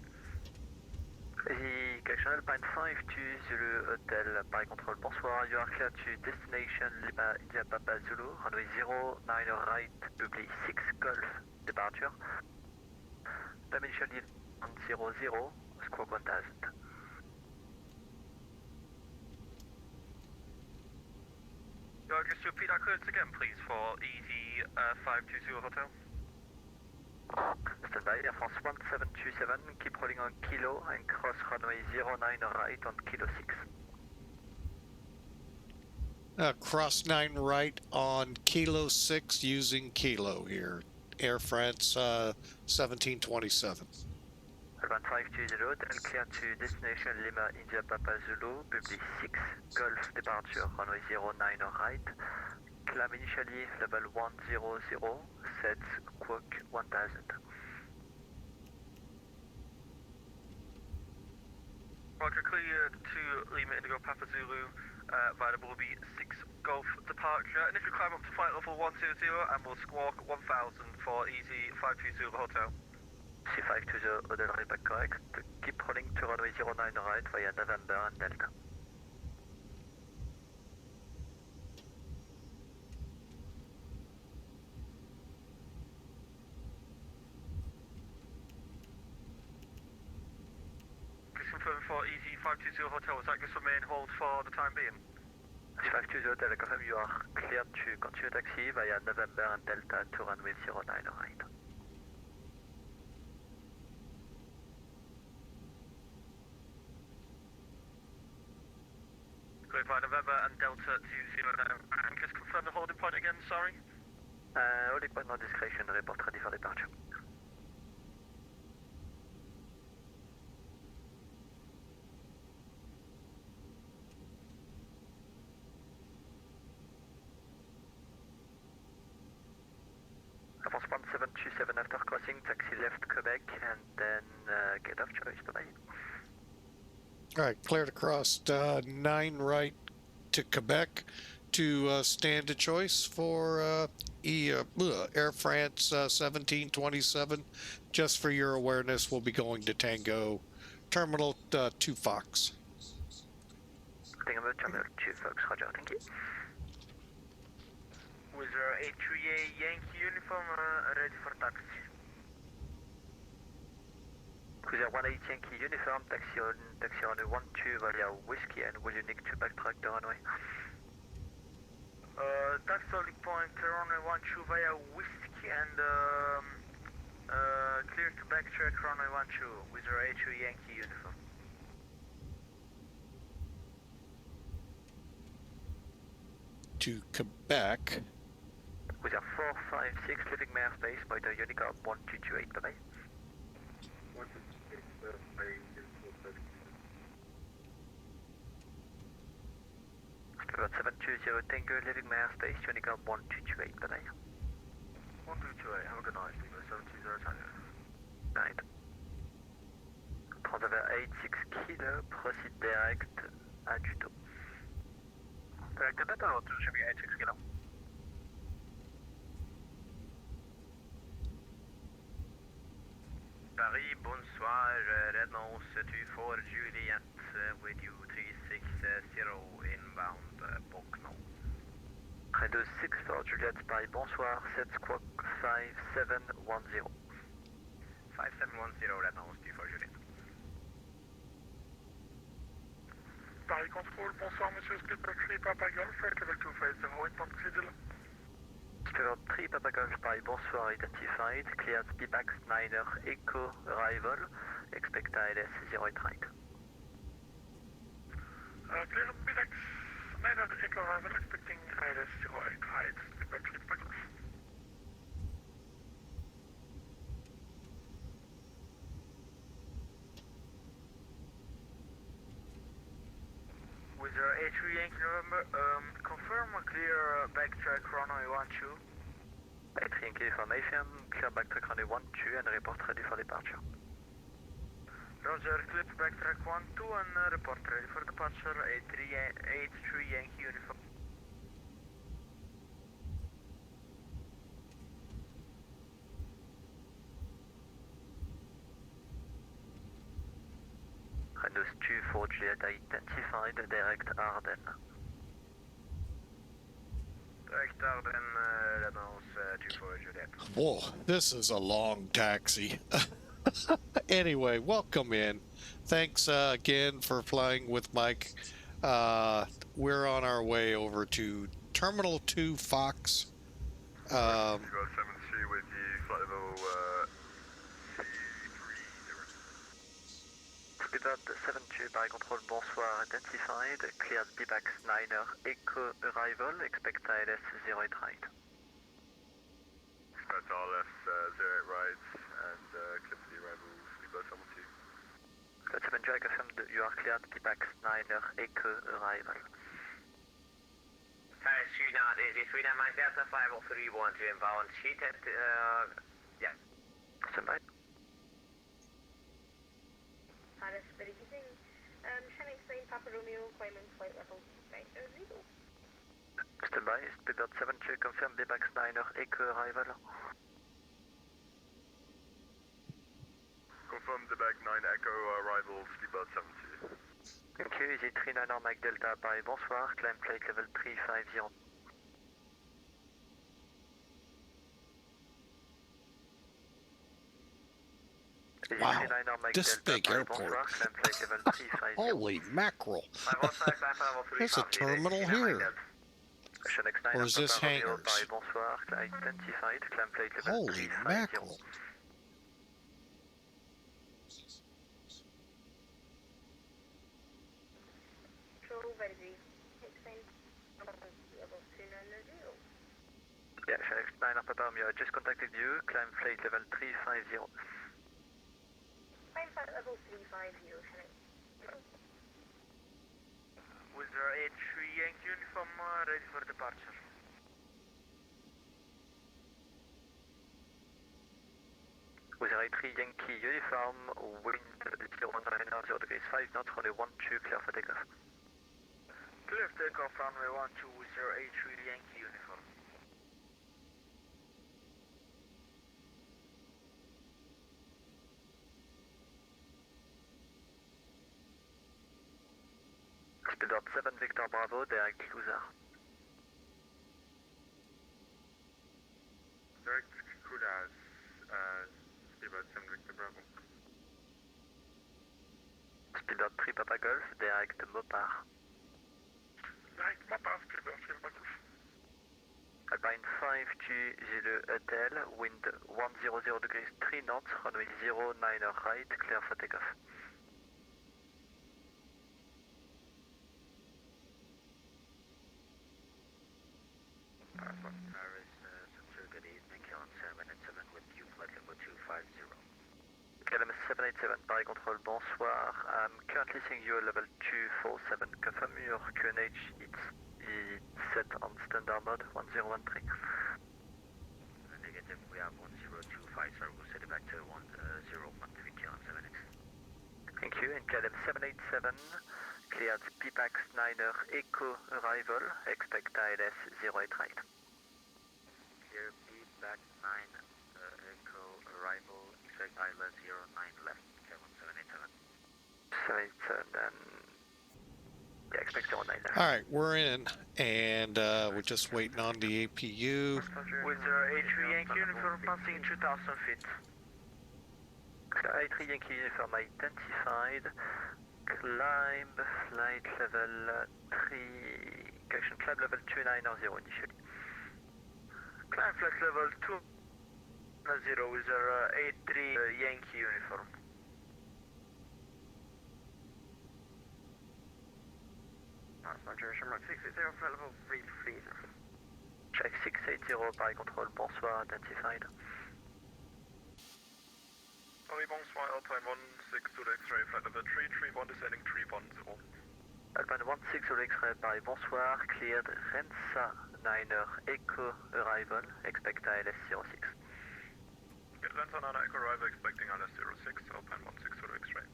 Easy correction Alpine 520 Hotel, Paris control, bonsoir. You are clear to destination Lima India Papa Zulu, runway 09 right, ugly 6 Golf, departure. Dimension 00, squawk 1000. Just repeat that clearance again, please, for Easy 520 Hotel. Stand by, Air France 1727, keep rolling on Kilo and cross runway 09 right on Kilo 6. Cross 9 right on Kilo 6 using Kilo here. Air France 1727. Alban 520, Hotel clear to destination Lima India Papa Zulu, public 6, Golf departure runway 09 right. Climb initially level 100, set squawk 1000. Roger, clear to Lima Indigo Papa Zulu, via will be 6 Golf departure. And if you climb up to flight level 100 and we'll squawk 1000 for easy 520 hotel. C520, Hotel Repack correct. Keep rolling to runway 09 right via November and Delta. Please confirm for easy 520 hotel, is that just remain hold for the time being? C520, Hotel, confirm you are cleared to continue taxi via November and Delta to runway 09 right. Clear by November and Delta to 09. And just confirm the holding point again, sorry? Holding point on discretion, report ready for departure. Air France 1727 after crossing, taxi left Quebec and then get off choice, bye-bye. All right, clear to cross 9 right to Quebec to stand a choice for Air France 1727. Just for your awareness, we'll be going to Tango Terminal 2 Fox. Tango Terminal 2 Fox, roger, thank you. With our A3A Yankee uniform ready for taxi. Cruiser 180 Yankee uniform, taxi runway 12 via Whiskey, and will you need to backtrack the runway? Taxi holding point runway 12 via Whiskey and clear to backtrack runway 12 with our A3A Yankee uniform. To Quebec. Cruiser 456 leaving my airspace by the UNKIR 1228, bye-bye. About 720 Tango leaving my airspace, UNKIR 1228, bye-bye. 1228, have a good night, Lima 720 Tango. Right. Transfer 86 Kilo, proceed direct à Duto. Direct to Duto, to Chevy 86 Kilo. Paris, bonsoir, réponse 24 Juliet with you 360 inbound Bourg-Nord. Radio 64 Juliet, Paris, bonsoir, 7 squawk 5710. 5710, réponse 24 Juliet. Paris Control, bonsoir monsieur, Skipper 3 Papa Golf, level 250, inbound Cedilla. Skipper 3 Papa Golf, Paris, bonsoir, identified, cleared Speedback 9er Echo arrival, expect ILS 08 right. Clear Speedback 9er Echo arrival, expecting ILS 08 right, Skipper 3 Papa Golf. With our A3 Yankee November, confirm a clear backtrack runway 12. A3 Yankee information, clear backtrack runway 12 and report ready for departure. Roger, clear to backtrack 12 and report ready for departure, A3 Yankee uniform. Renault 24 Juliet identified, direct Ardennes. Direct Ardennes, Renault 24 Juliet. Whoa, this is a long taxi. Anyway, welcome in. Thanks again for flying with Mike. We're on our way over to Terminal 2 Fox. Got 7C with you, flight level Speedbird 72 by control, bonsoir, identified, cleared BBAX 9er, echo arrival, expect ILS 08 right. Expect ILS 08 right and clip the arrival, Speedbird 72. Flight 72, I confirm that you are cleared BBAX 9er, echo arrival. Parachute not easy, 39 Mike Delta 5031 to inbound, sheet at, yeah. Stand by. Paris, very evening. Shannon Spain, Papa Romeo, climbing flight level 90. Stand by, Speedbird 72, confirm BBAX 9er, echo arrival. Confirm the bag 9 Echo arrival, Speedbird 72. Thank you, easy 39er Mike Delta by bonsoir, climb flight level 350. Wow, this big airport. Holy mackerel. There's a terminal here. Or is this hangars? Holy mackerel. Yeah, Shannon 9 Papa Romeo, I just contacted you, climb flight level 350. Climb flight level 350, Shannon. With your A3 Yankee uniform ready for departure. With your A3 Yankee uniform, wind 090 degrees 5 knots, runway 12, clear for takeoff. Clear takeoff runway 12 with your A3 Yankee uniform. Speedbird 7 Victor Bravo, direct cruiser. Direct cruisers, Speedbird 7 Victor Bravo. Speedbird 3 Papa Golf, direct Mopar. Direct Mopar, Speedbird 3 Papa Golf. Alpine 5 to Zulu Hotel, wind 100 degrees 3 knots, runway 09 right, clear for takeoff. Paris, good evening, KLM 787 with you, flight level 250. KLM 787, Paris Control, bonsoir. I'm currently seeing you at level 247. Confirm your QNH, it's set on standard mode, 1013. Negative, we have 1025, sir, we'll set it back to 1013, KLM 787. Thank you, and KLM 787, cleared PPAX 9er, echo arrival, expect ILS 08 right. Clear PPAX 9, echo arrival, expect ILS 09 left, KLM 787. 787, yeah, expect 09 left. Alright, we're in, and we're just waiting on the APU. With your A3 Yankee uniform passing 2,000 feet. A3 Yankee uniform identified. Climb flight level 3, correction, climb level 290 initially. Climb flight level 290 with your A3 Yankee uniform. Roger, Shamrock 680, flight level 330. Check 680 by control, bonsoir, identified. Oui, bonsoir, Alpine 16 X-ray, flight level 331, descending 310. Alpine 16 X-ray by bonsoir, cleared Rensa 9er, echo arrival, expect ILS 06. Get Rensa 9er, echo arrival, expecting ILS 06, Alpine 16 X-ray.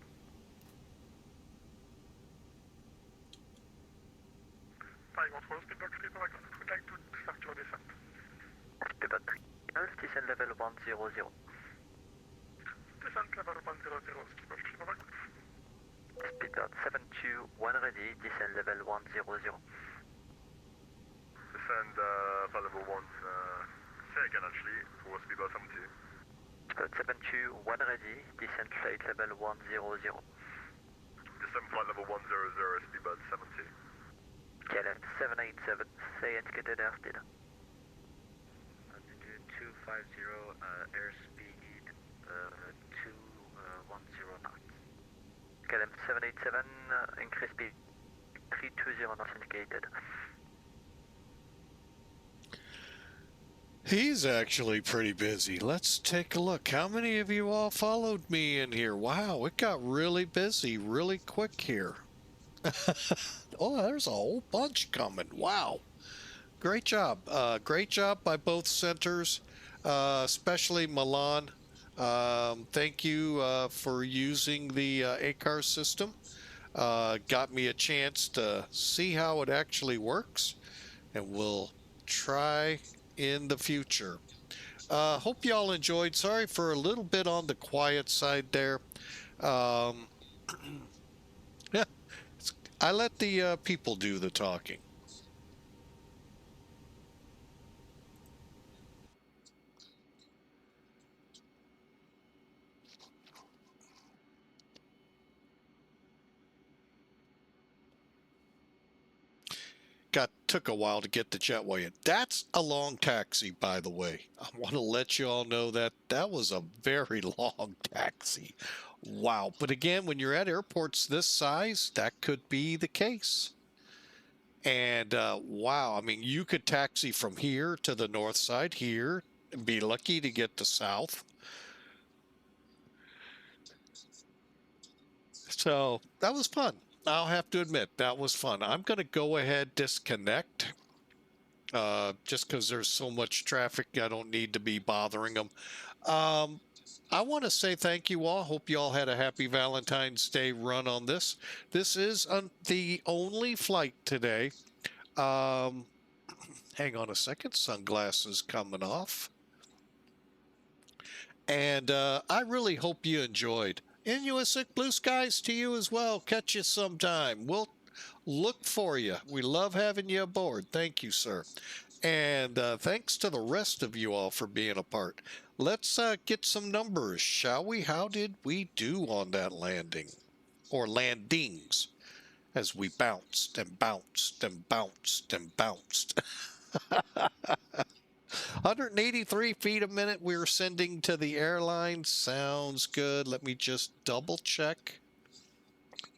Paris Control, Speedbird 3 Papa Golf, would like to start your descent. Speedbird 3 descend level 100. Descent level 100, Speedbird 3 Papa Golf. Speedbird 721 ready, descend level 100. Descend flight level 1, second actually, for Speedbird 72. Speedbird 721 ready, descend flight level 100. Descend flight level 100, Speedbird 72. KLM 787, say indicated airspeed. Altitude 250, airspeed 210 knots. KLM 787, increase speed 320 knots indicated. He's actually pretty busy. Let's take a look. How many of you all followed me in here? Wow, it got really busy really quick here. Oh, there's a whole bunch coming. Wow. Great job. Great job by both centers, especially Milan. Thank you for using the ACAR system. Got me a chance to see how it actually works, and we'll try in the future. Hope y'all enjoyed. Sorry for a little bit on the quiet side there. Yeah, I let the people do the talking. Took a while to get the jetway in. That's a long taxi, by the way. I want to let you all know that that was a very long taxi. Wow. But again, when you're at airports this size, that could be the case. And wow, I mean, you could taxi from here to the north side here and be lucky to get to south. So that was fun. I'll have to admit, that was fun. I'm going to go ahead, disconnect. Just because there's so much traffic, I don't need to be bothering them. I want to say thank you all. Hope you all had a happy Valentine's Day run on this. This is the only flight today. Hang on a second. Sunglasses coming off. And I really hope you enjoyed. Inuit blue skies to you as well. Catch you sometime. We'll look for you. We love having you aboard. Thank you, sir. And thanks to the rest of you all for being a part. Let's get some numbers, shall we? How did we do on that landing? Or landings, as we bounced and bounced and bounced and bounced. 183 feet a minute we were sending to the airline. Sounds good. Let me just double check.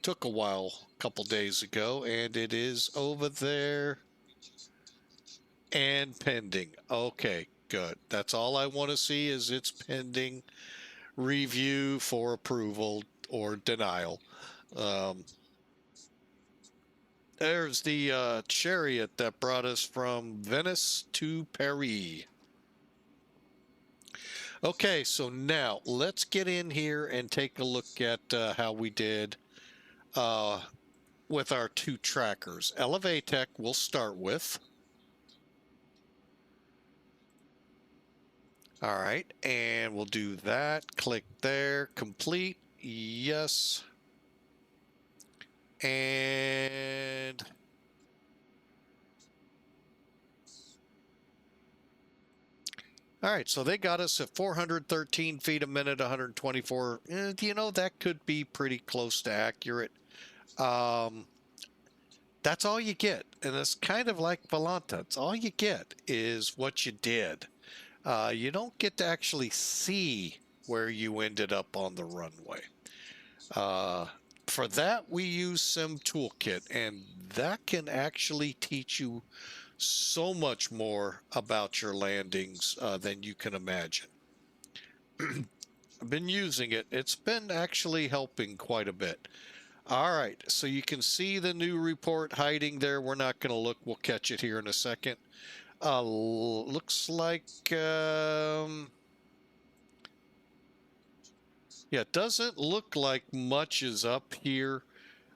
Took a while a couple days ago, and it is over there and pending. Okay, good. That's all I want to see is it's pending review for approval or denial. There's the chariot that brought us from Venice to Paris. Okay, so now let's get in here and take a look at how we did with our two trackers. Elevatech we'll start with. All right, and we'll do that. Click there, complete, yes. And all right, so they got us at 413 feet a minute, 124. You know, that could be pretty close to accurate. That's all you get. And it's kind of like Valentines. All you get is what you did. You don't get to actually see where you ended up on the runway. For that, we use Sim Toolkit, and that can actually teach you so much more about your landings than you can imagine. I've been using it. It's been actually helping quite a bit. All right, so you can see the new report hiding there. We're not going to look. We'll catch it here in a second. Looks like, yeah, it doesn't look like much is up here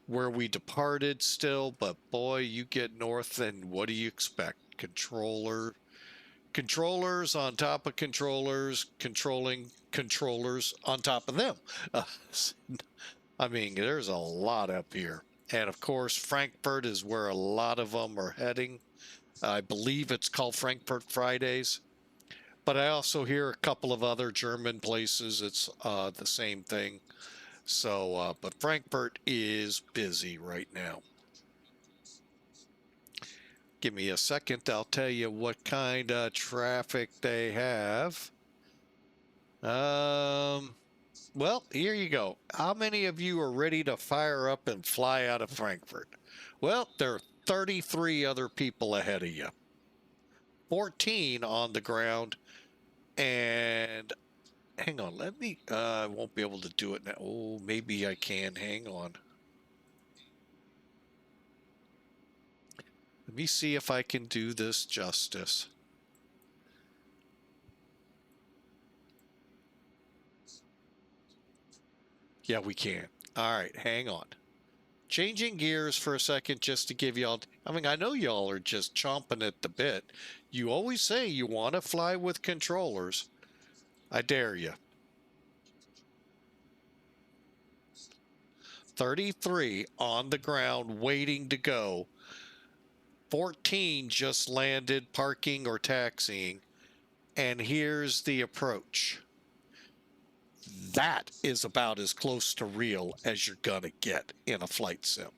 where we departed still, but boy, you get north and what do you expect? Controllers on top of controllers, controlling controllers on top of them. I mean, there's a lot up here. And of course, Frankfurt is where a lot of them are heading. I believe it's called Frankfurt Fridays. But I also hear a couple of other German places. It's the same thing. So, but Frankfurt is busy right now. Give me a second. I'll tell you what kind of traffic they have. Well, here you go. How many of you are ready to fire up and fly out of Frankfurt? Well, there are 33 other people ahead of you. 14 on the ground. And hang on, let me, I won't be able to do it now. Oh, maybe I can. Hang on. Let me see if I can do this justice. Yeah, we can. All right, hang on. Changing gears for a second just to give y'all, I mean, I know y'all are just chomping at the bit. You always say you want to fly with controllers. I dare you. 33 on the ground waiting to go. 14 just landed parking or taxiing. And here's the approach. That is about as close to real as you're going to get in a flight sim.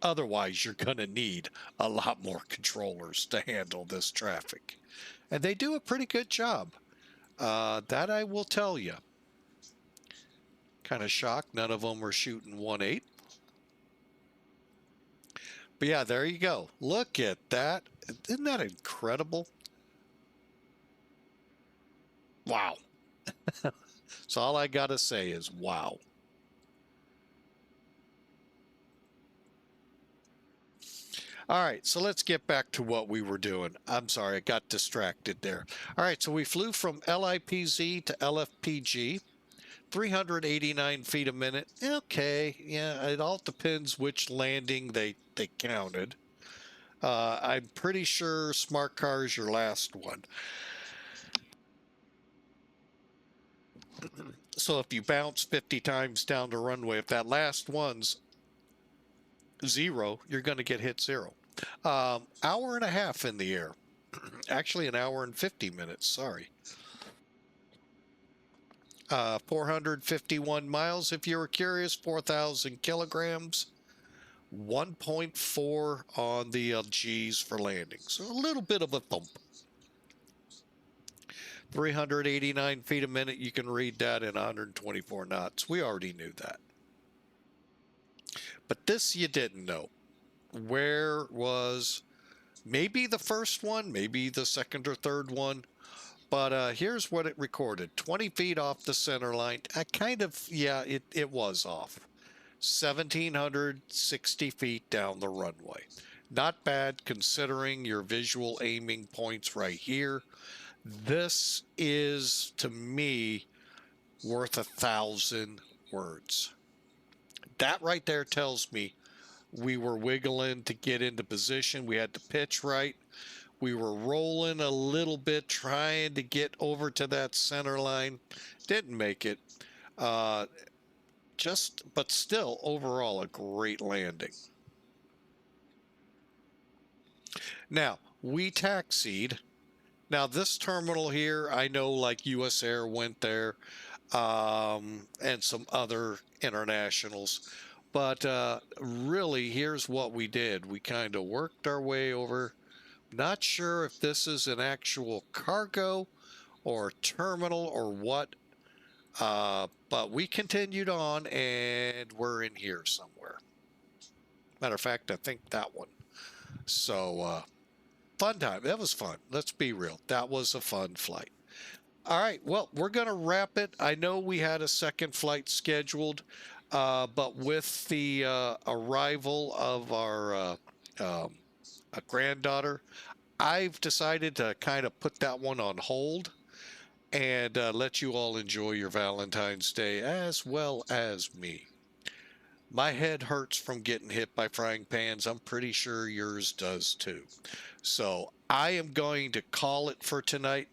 Otherwise, you're going to need a lot more controllers to handle this traffic. And they do a pretty good job. That I will tell you. Kind of shocked none of them were shooting 1.8. But yeah, there you go. Look at that. Isn't that incredible? Wow. So all I got to say is wow. All right, so let's get back to what we were doing. I'm sorry, I got distracted there. All right, so we flew from LIPZ to LFPG, 389 feet a minute. Okay, yeah, it all depends which landing they counted. I'm pretty sure Smart Car is your last one. So if you bounce 50 times down the runway, if that last one's 0, you're going to get hit 0. Hour and a half in the air. Actually, an hour and 50 minutes. Sorry. 451 miles, if you were curious. 4,000 kilograms. 1.4 on the G's for landing. So a little bit of a thump. 389 feet a minute. You can read that in 124 knots. We already knew that. But this you didn't know. Where was maybe the first one, maybe the second or third one, but here's what it recorded. 20 feet off the center line. I kind of, yeah, it was off. 1,760 feet down the runway. Not bad considering your visual aiming points right here. This is, to me, worth 1,000 words. That right there tells me we were wiggling to get into position. We had the pitch right. We were rolling a little bit, trying to get over to that center line. Didn't make it. But still, overall, a great landing. Now, we taxied. Now, this terminal here, I know like US Air went there, and some other internationals. But really, here's what we did. We kind of worked our way over. Not sure if this is an actual cargo or terminal or what. But we continued on, and we're in here somewhere. Matter of fact, I think that one. So, fun time. That was fun. Let's be real. That was a fun flight. All right, well, we're going to wrap it. I know we had a second flight scheduled, but with the arrival of our granddaughter, I've decided to kind of put that one on hold and let you all enjoy your Valentine's Day as well as me. My head hurts from getting hit by frying pans. I'm pretty sure yours does too. So I am going to call it for tonight.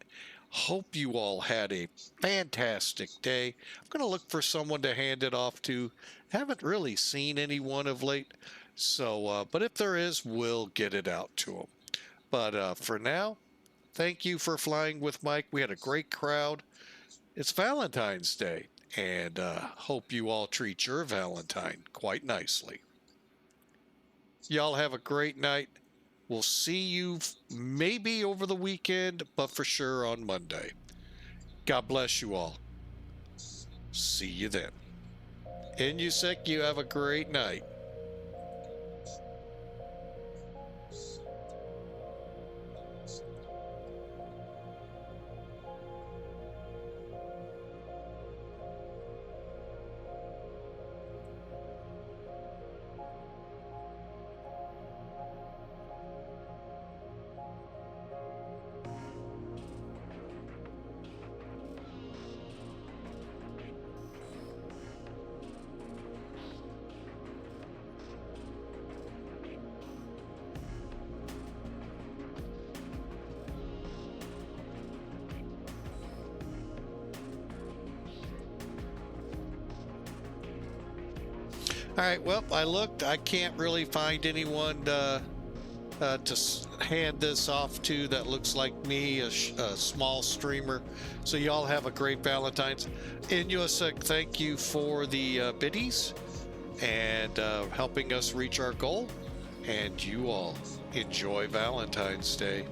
Hope you all had a fantastic day. I'm going to look for someone to hand it off to. Haven't really seen anyone of late. So, but if there is, we'll get it out to them. But for now, thank you for flying with Mike. We had a great crowd. It's Valentine's Day, and hope you all treat your Valentine quite nicely. Y'all have a great night. We'll see you maybe over the weekend, but for sure on Monday. God bless you all. See you then. Inusek, you have a great night. All right, well, I looked. I can't really find anyone to hand this off to that looks like me, a small streamer. So y'all have a great Valentine's. Inusek, thank you for the biddies and helping us reach our goal. And you all enjoy Valentine's Day.